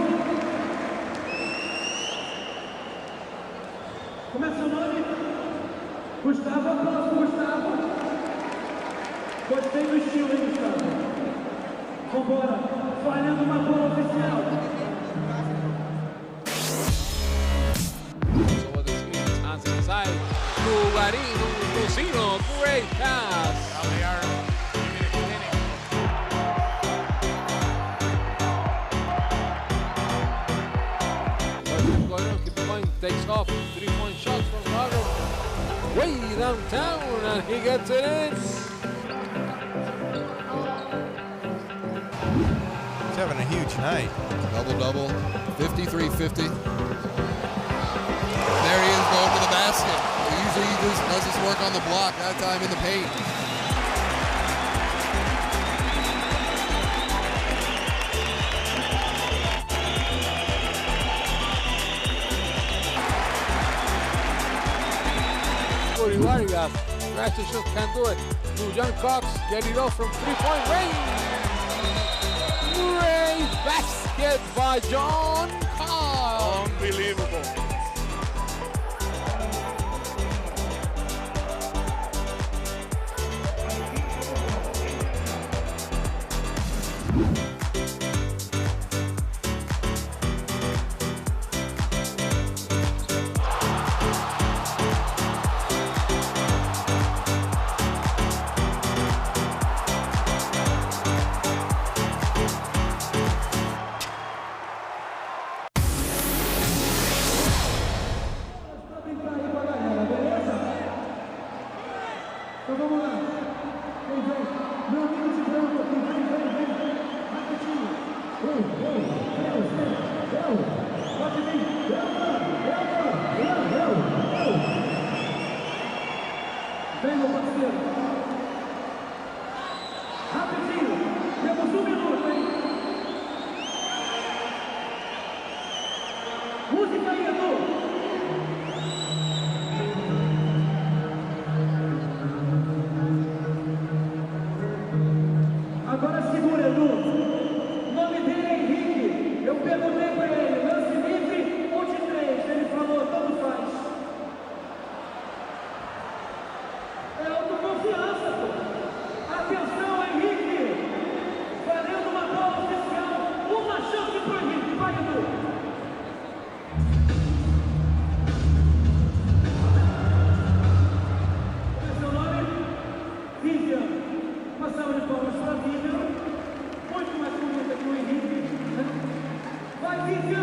Como é seu nome? Gustavo, aplauso, Gustavo. Gostei do estilo, hein, Gustavo? Vambora. Valendo uma bola oficial. So with the skis, hands inside. Lugarino, Lucino, great pass. Now they are beginning. Keep going, takes off. 3-point shots from Lago. Way downtown, and he gets it in. He's having a huge night. Double-double, 53-50. There he is going to the basket. Usually he just does his work on the block, that time in the paint. Vargas, Rasmussen can do it. To John Cox, get it off from 3-point range. Great basket by John Cox. Unbelievable. Vem, meu parceiro. Rapidinho. Temos 1 minuto, hein? Música aí, Edu. Agora segura, Edu. O nome dele é Henrique. Eu perguntei pra ele, lance livre ou de 3? Ele falou, tanto faz. É autoconfiança, pô. Atenção, Henrique. Valendo uma bola oficial. Uma chance pro Henrique. Vai, Edu. Qual é seu nome? Vivian. Uma salva de palmas para Vivian. Muito mais bonita que o Henrique. Vai, Vivian.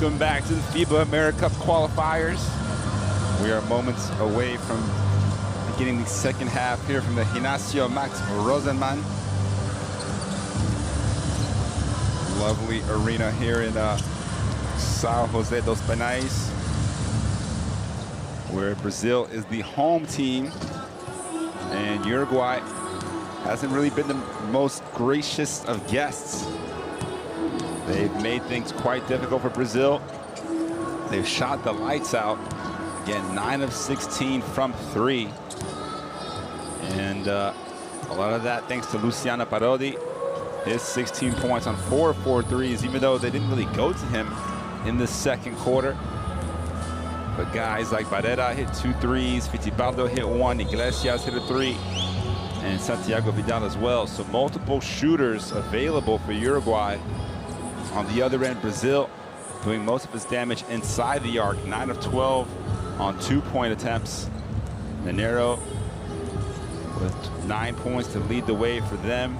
Welcome back to the FIBA AmeriCup qualifiers. We are moments away from beginning the second half here from the Gimnasio Max Rosenman. Lovely arena here in São José dos Pinhais, where Brazil is the home team, and Uruguay hasn't really been the most gracious of guests. They've made things quite difficult for Brazil. They've shot the lights out. Again, 9 of 16 from 3. And a lot of that thanks to Luciano Parodi. His 16 points on 4 of 4 threes, even though they didn't really go to him in the second quarter. But guys like Barrera hit 2 threes, Fittipaldo hit 1, Iglesias hit a 3, and Santiago Vidal as well. So multiple shooters available for Uruguay. On the other end, Brazil doing most of its damage inside the arc, 9 of 12 on 2-point attempts. Mineiro with 9 points to lead the way for them.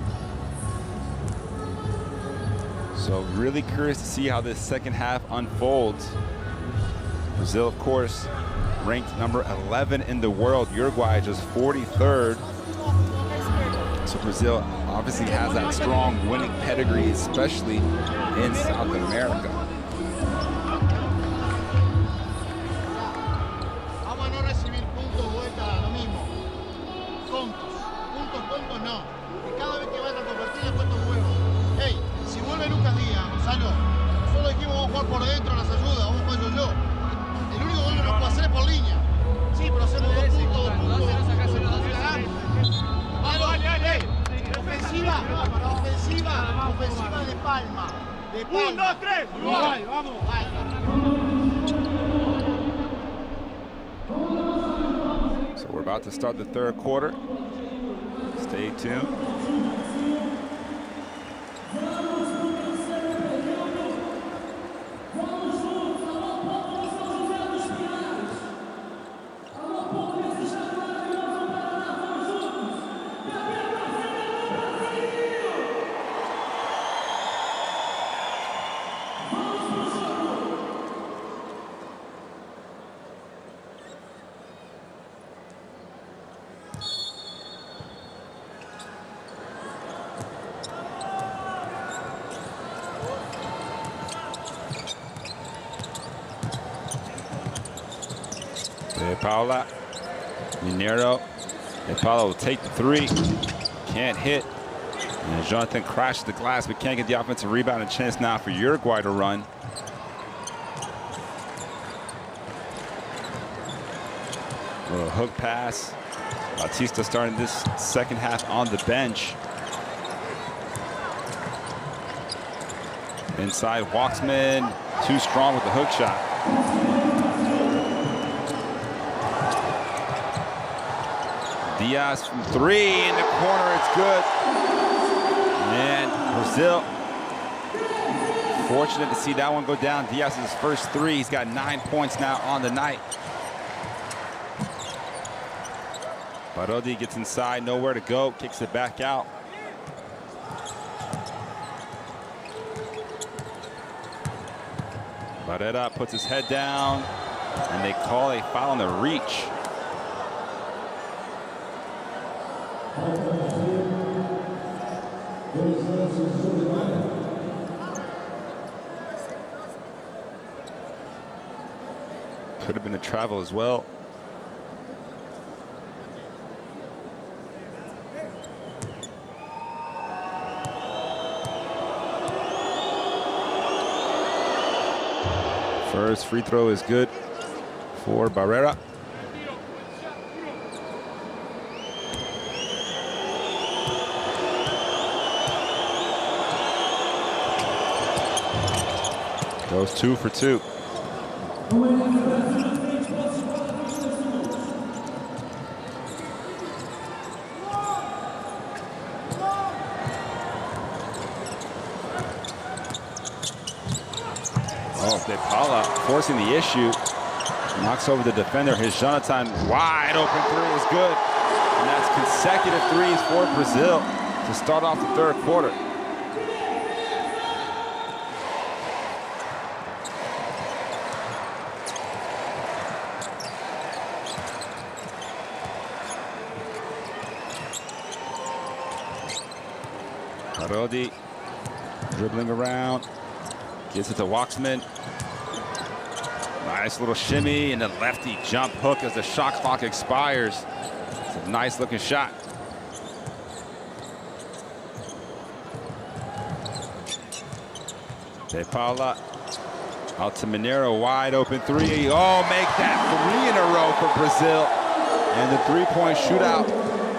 So really curious to see how this second half unfolds. Brazil, of course, ranked number 11 in the world. Uruguay just 43rd. So Brazil obviously has that strong winning pedigree, especially in South America. Vamos a no recibir puntos vuelta a lo mismo. Puntos no. Que cada vez que vaya a convertir le cuesta un huevo. Hey, si vuelve Lucas Díaz, Gonzalo, nosotros dijimos vamos a jugar por dentro, las ayudas, vamos a jugar yo. El único gol que nos puede hacer es por línea. Sí, pero hacemos 2 puntos. Ofensiva de Palma. 1, 2, 3. Uruguay, vamos. So we're about to start the third quarter. Stay tuned. De Paula, Mineiro. De Paula will take the 3. Can't hit. And Jonathan crashed the glass, but can't get the offensive rebound. A chance now for Uruguay to run. A little hook pass. Batista starting this second half on the bench. Inside, Walksman, too strong with the hook shot. Diaz from 3 in the corner, it's good. And Brazil, fortunate to see that one go down. Diaz's first 3, he's got 9 points now on the night. Parodi gets inside, nowhere to go, kicks it back out. Barrera puts his head down, and they call a foul on the reach. Could have been a travel as well. First free throw is good for Barrera. Goes 2 for 2. Oh, De Paula forcing the issue. Knocks over the defender. His Jonathan wide open 3 is good. And that's consecutive 3s for Brazil to start off the third quarter. Parodi dribbling around, gets it to Waxman. Nice little shimmy and a lefty jump hook as the shot clock expires. It's a nice looking shot. De Paula out to Mineiro, wide open three. Oh, make that 3 in a row for Brazil. And the three-point shootout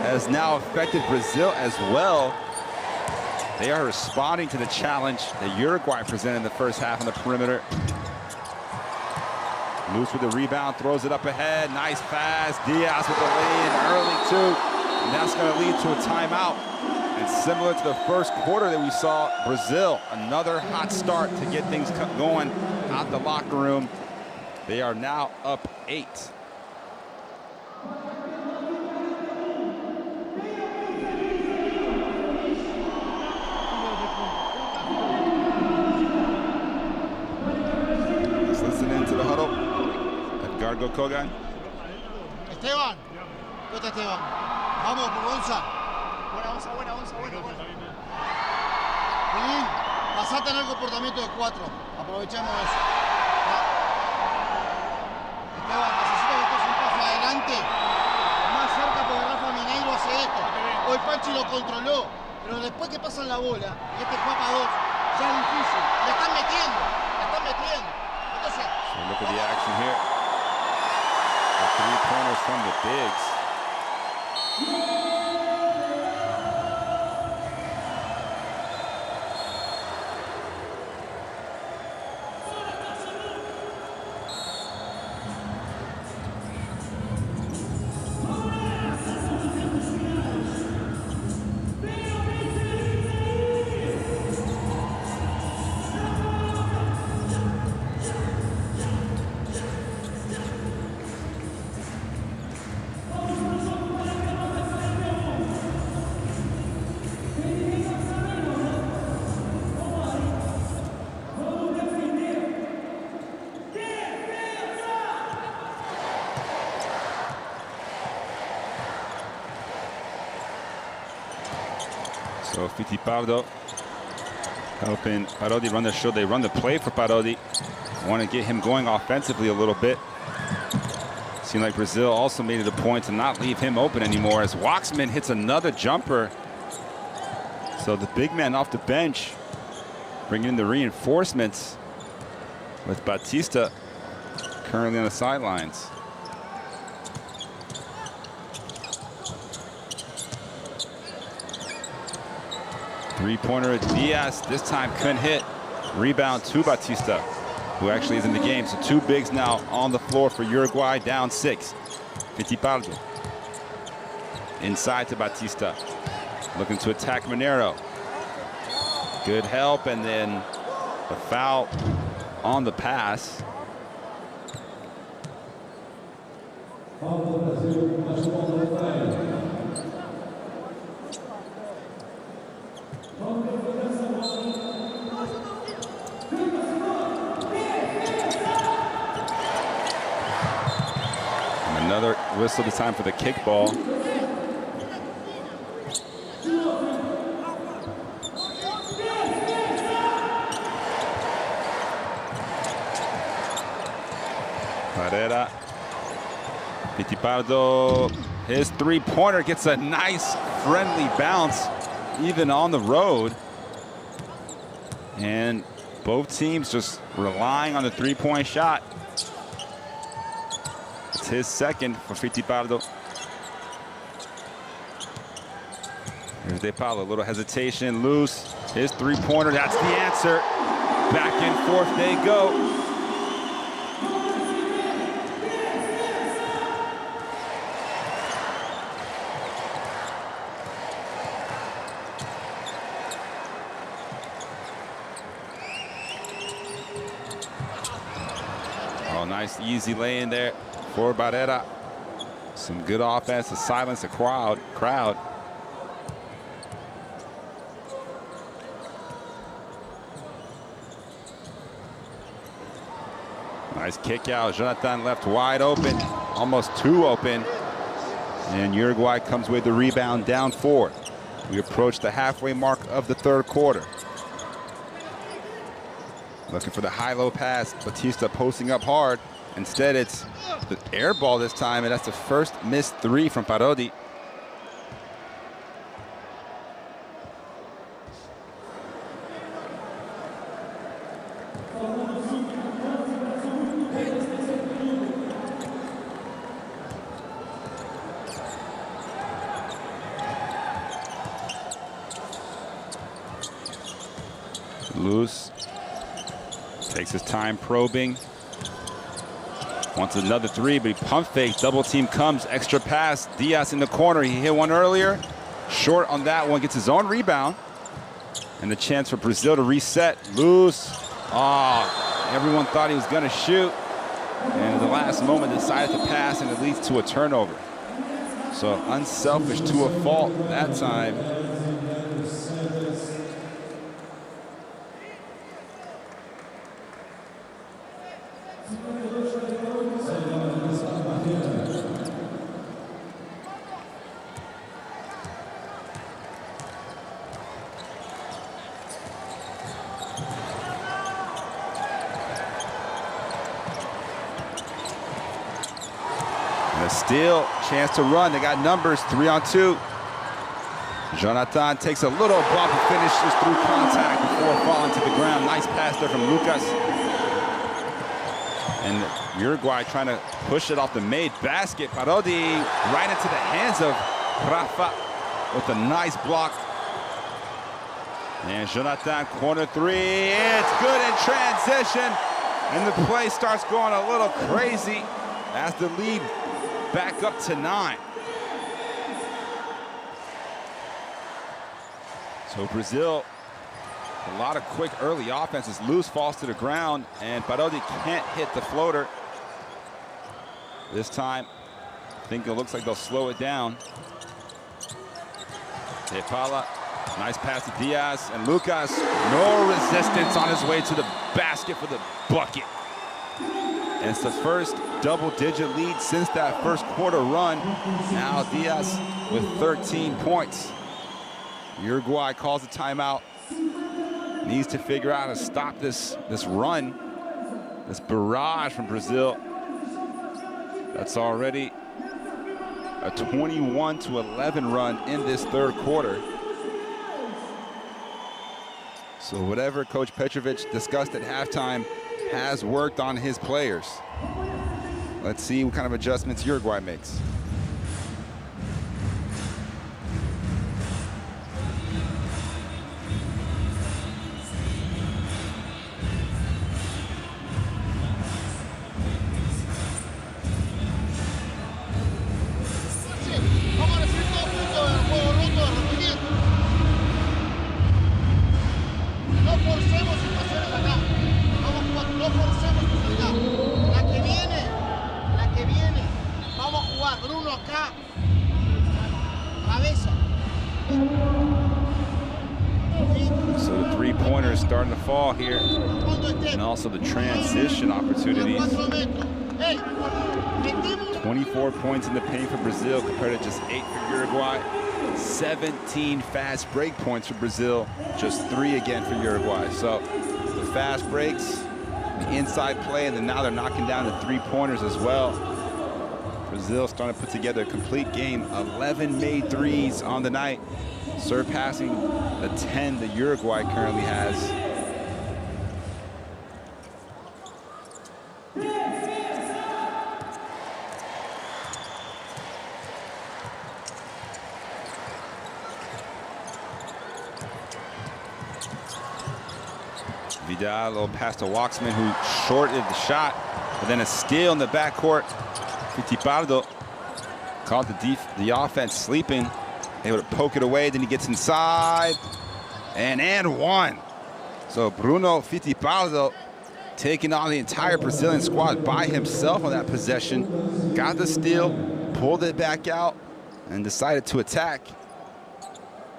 has now affected Brazil as well. They are responding to the challenge that Uruguay presented in the first half on the perimeter. Loose with the rebound, throws it up ahead. Nice pass. Diaz with the lay-in early too. And that's going to lead to a timeout. And similar to the first quarter that we saw, Brazil, another hot start to get things going out the locker room. They are now up 8. Let's listen into the huddle. Edgardo Kogan. Esteban. ¿Dónde está Esteban? Vamos, Gonza. Buena. Lili, pasate en el comportamiento de 4. Aprovechemos eso. Esteban, necesito que estés un paso adelante. Más cerca porque Rafa Mineiro hace esto. Hoy Panchi lo controló. Pero después que pasan la bola, y este juega para 2, ya es difícil. Le están metiendo. Entonces. So look at the action here. The 3-pointers from the bigs. So Fittipaldo helping Parodi run the show. They run the play for Parodi. Want to get him going offensively a little bit. Seemed like Brazil also made it a point to not leave him open anymore as Waxman hits another jumper. So the big man off the bench bringing in the reinforcements with Batista currently on the sidelines. Three-pointer at Diaz, this time couldn't hit. Rebound to Batista, who actually is in the game. So 2 bigs now on the floor for Uruguay, down 6. Fittipaldo. Inside to Batista. Looking to attack Mineiro. Good help, and then a foul on the pass. Another whistle this time for the kickball. Barrera. Fittipaldo, his three-pointer gets a nice friendly bounce, even on the road. And both teams just relying on the three-point shot. It's his second for Fittipaldo. Here's De Paula, a little hesitation, loose. His three-pointer, that's the answer. Back and forth they go. Oh, nice easy lay in there for Barrera. Some good offense to silence the crowd. Nice kick out. Jonathan left wide open, almost 2 open. And Uruguay comes with the rebound, down 4. We approach the halfway mark of the third quarter. Looking for the high-low pass. Batista posting up hard. Instead, it's the air ball this time, and that's the first missed three from Parodi. Luz takes his time probing. Wants another three, but he pump fakes. Double team comes, extra pass. Diaz in the corner. He hit one earlier. Short on that one, gets his own rebound. And the chance for Brazil to reset. Luz. Everyone thought he was going to shoot. And at the last moment decided to pass, and it leads to a turnover. So unselfish to a fault that time. Steal, chance to run. They got numbers, 3-on-2. Jonathan takes a little bump and finishes through contact before falling to the ground. Nice pass there from Lucas. And Uruguay trying to push it off the made basket. Parodi right into the hands of Rafa with a nice block. And Jonathan, corner three. It's good in transition. And the play starts going a little crazy as the lead back up to 9. So Brazil, a lot of quick early offenses. Luz falls to the ground, and Parodi can't hit the floater. This time, I think it looks like they'll slow it down. Depala, nice pass to Diaz, and Lucas, no resistance on his way to the basket for the bucket. And it's the first double-digit lead since that first quarter run. Now Diaz with 13 points. Uruguay calls a timeout. Needs to figure out how to stop this run, this barrage from Brazil. That's already a 21-11 run in this third quarter. So whatever Coach Petrovic discussed at halftime has worked on his players. Let's see what kind of adjustments Uruguay makes. So the three-pointers starting to fall here, and also the transition opportunities. 24 points in the paint for Brazil compared to just 8 for Uruguay. 17 fast break points for Brazil, just 3 again for Uruguay. So the fast breaks, the inside play, and then now they're knocking down the three-pointers as well. Brazil starting to put together a complete game. 11 made threes on the night, surpassing the 10 that Uruguay currently has. Vidal, a little pass to Waxman, who shorted the shot, but then a steal in the backcourt. Fittipaldo caught the offense sleeping, able to poke it away, then he gets inside, and one. So Bruno Fittipaldo taking on the entire Brazilian squad by himself on that possession, got the steal, pulled it back out, and decided to attack.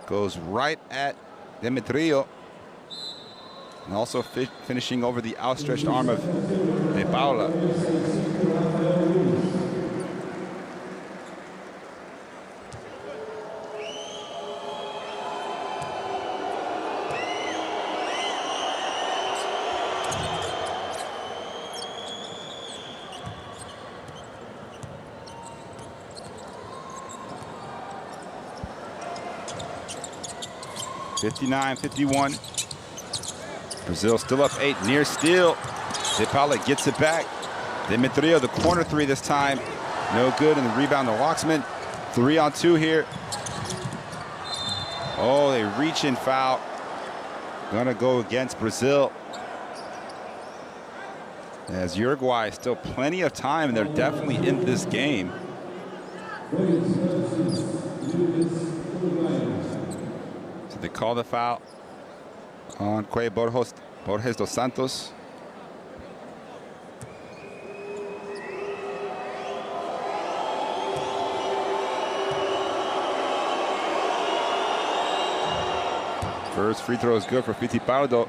Goes right at Demetrio, and also finishing over the outstretched arm of De Paula. 59-51. Brazil still up 8, near steal. De Paula gets it back. Demetrio, the corner three this time. No good, and the rebound to Locksman. 3-on-2 here. Oh, they reach in foul. Gonna go against Brazil. As Uruguay, still plenty of time, and they're definitely in this game. So they call the foul on Borges dos Santos. First free throw is good for Fittipaldo,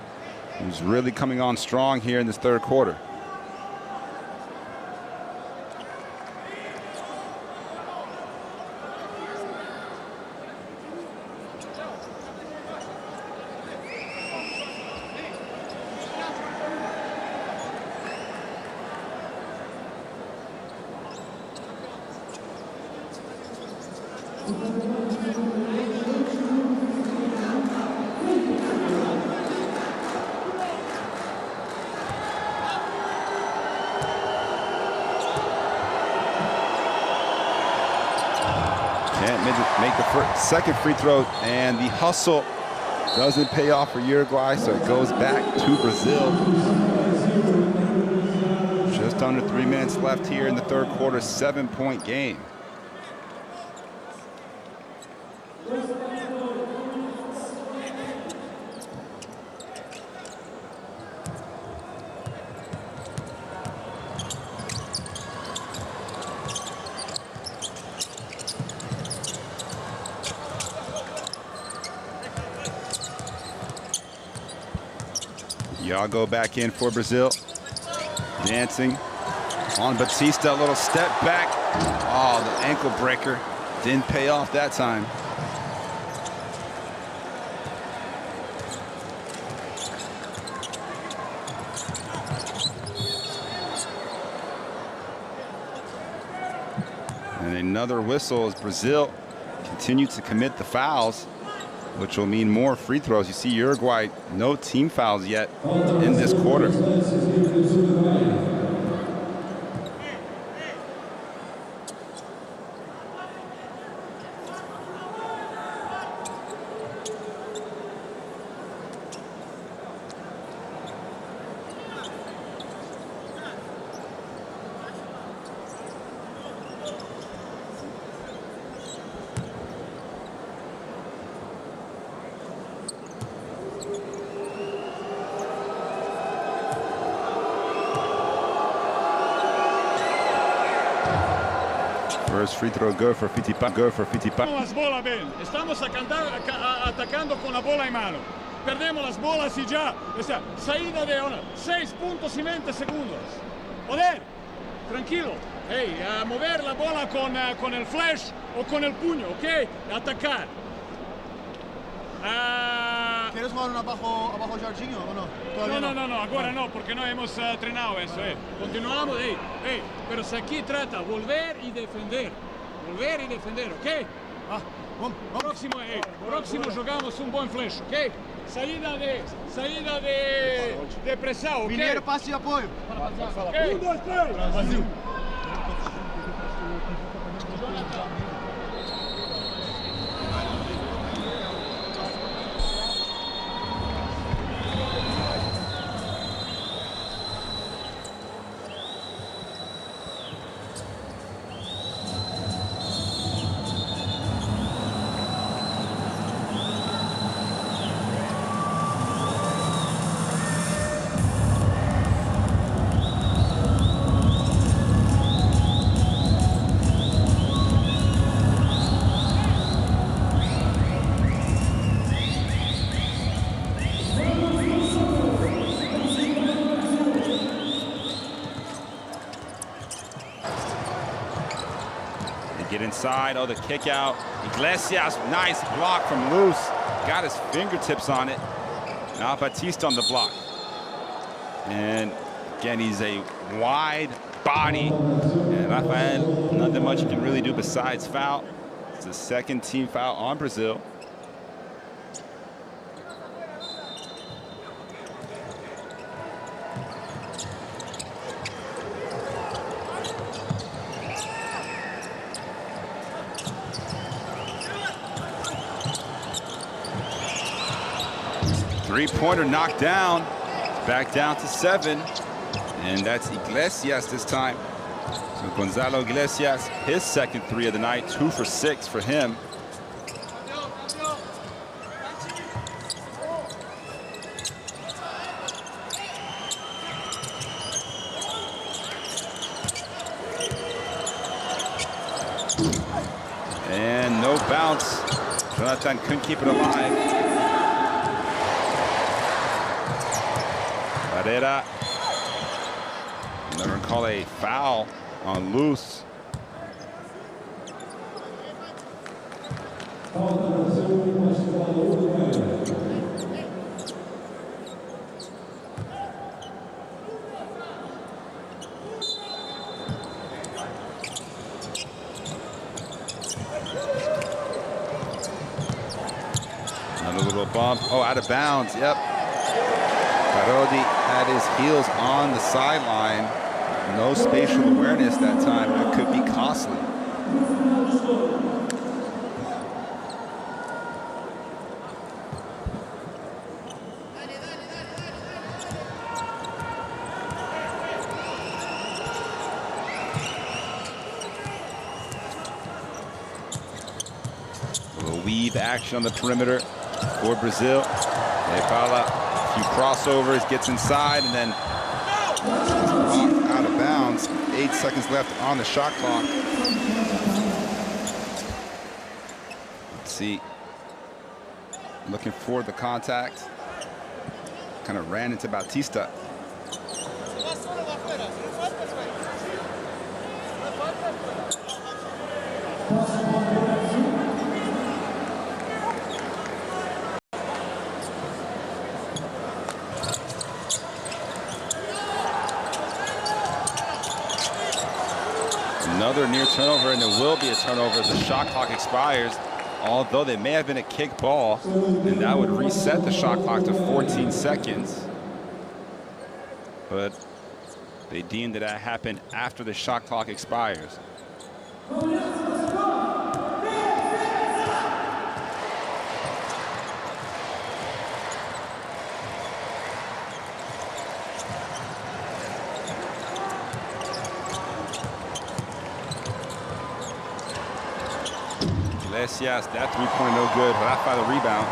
who's really coming on strong here in this third quarter. Make the second free throw, and the hustle doesn't pay off for Uruguay, so it goes back to Brazil. Just under 3 minutes left here in the third quarter, 7-point game. Iago back in for Brazil. Dancing on Batista, a little step back. Oh, the ankle breaker didn't pay off that time. And another whistle as Brazil continue to commit the fouls, which will mean more free throws. You see Uruguay, no team fouls yet in this quarter. First free throw good for Fittipaldo. Las bolas bien. Estamos atacando con la bola en mano. Perdemos las bolas y ya. O sea, salida de 6 puntos y 20 segundos. Poder, tranquilo. Hey, a mover la bola con el flash o con el puño, ¿ok? Atacar. ¿Quieres jugar un abajo Jorginho o no? No, ahora no, porque no hemos entrenado eso. Continuamos, pero si aquí trata volver y defender, ¿ok? Próximo jugamos un buen flash, ¿ok? Salida de presión, ¿ok? Mineiro, passe e apoio. Okay. 1, 2, 3. Brasil. Get inside, the kick out. Iglesias, nice block from Luz. Got his fingertips on it. Now Batista on the block. And again, he's a wide body. And Rafael, nothing much he can really do besides foul. It's the second team foul on Brazil. Three-pointer knocked down. Back down to 7. And that's Iglesias this time. So Gonzalo Iglesias, his second 3 of the night, 2 for 6 for him. And no bounce. Jonathan couldn't keep it alive. Barrera. Never call a foul on Luz. Another little bump. Oh, out of bounds. Yep. Parodi had his heels on the sideline. No spatial awareness that time. That could be costly. A little weave action on the perimeter for Brazil. Nebala, a few crossovers, gets inside, and then out of bounds. 8 seconds left on the shot clock. Let's see. Looking for the contact. Kind of ran into Bautista. Another near turnover, and there will be a turnover as the shot clock expires, although there may have been a kick ball, and that would reset the shot clock to 14 seconds. But they deemed that that happened after the shot clock expires. Iglesias, that three-pointer no good. Rafa the rebound.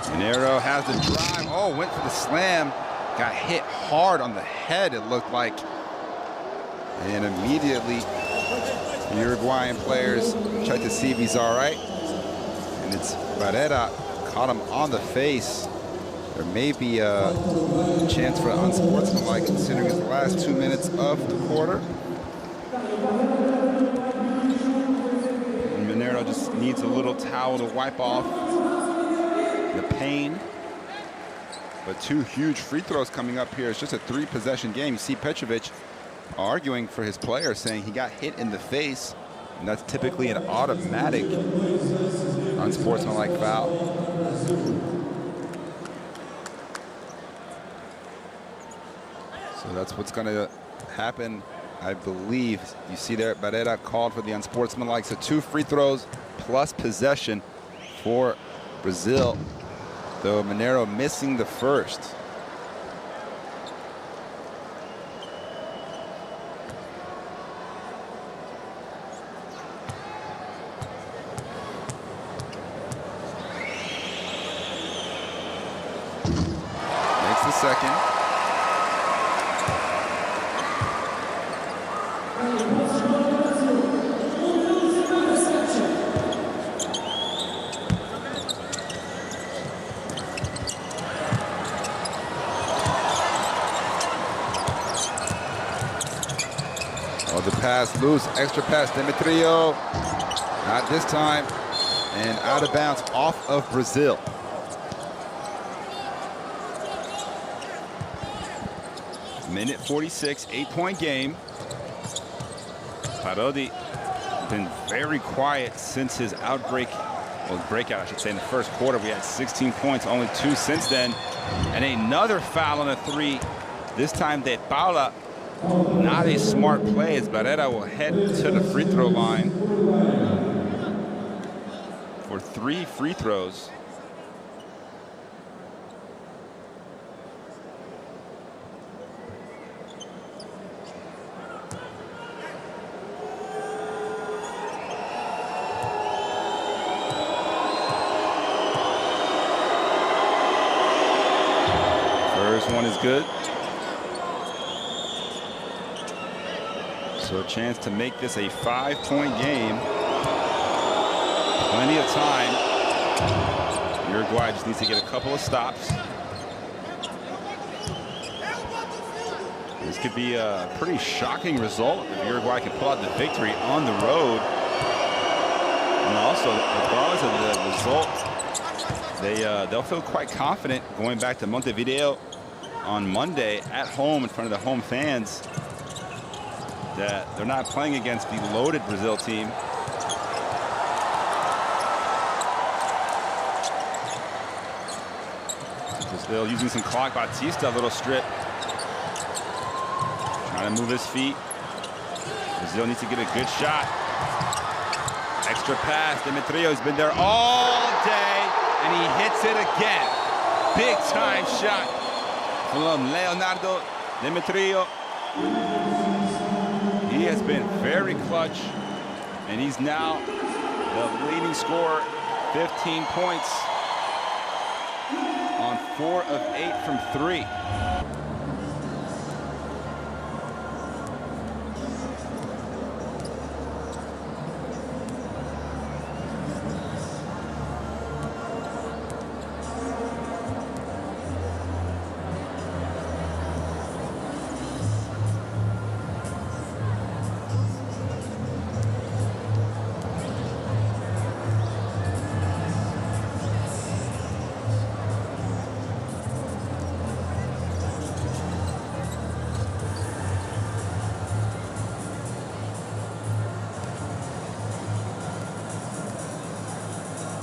Minero has the drive. Oh, went for the slam. Got hit hard on the head, it looked like. And immediately, the Uruguayan players check to see if he's all right. And it's Barrera. Caught him on the face. There may be a chance for unsportsmanlike considering it's the last 2 minutes of the quarter. And Minero just needs a little towel to wipe off the pain. But 2 huge free throws coming up here. It's just a 3-possession game. You see Petrovic arguing for his player, saying he got hit in the face, and that's typically an automatic unsportsmanlike foul. So that's what's going to happen, I believe. You see there, Barrera called for the unsportsmanlike. So 2 free throws plus possession for Brazil, though Minero missing the first. Makes the second. Oh, the pass loose, extra pass, Demetrio. Not this time, and out of bounds off of Brazil. Minute 46, 8-point game. Parodi been very quiet since his outbreak, well, breakout, I should say, in the first quarter. We had 16 points, only 2 since then. And another foul on a 3 This time, De Paula, not a smart play as Barrera will head to the free throw line for 3 free throws. First one is good. So a chance to make this a 5-point game. Plenty of time. Uruguay just needs to get a couple of stops. This could be a pretty shocking result if Uruguay can pull out the victory on the road. And also, regardless of the result, they'll feel quite confident going back to Montevideo on Monday at home in front of the home fans, that they're not playing against the loaded Brazil team. Still using some clock. Batista, a little strip. Trying to move his feet. Brazil needs to get a good shot. Extra pass. Demetrio's been there all day, and he hits it again. Big time shot from Leonardo Demetrio. He has been very clutch, and he's now the leading scorer, 15 points on 4 of 8 from 3.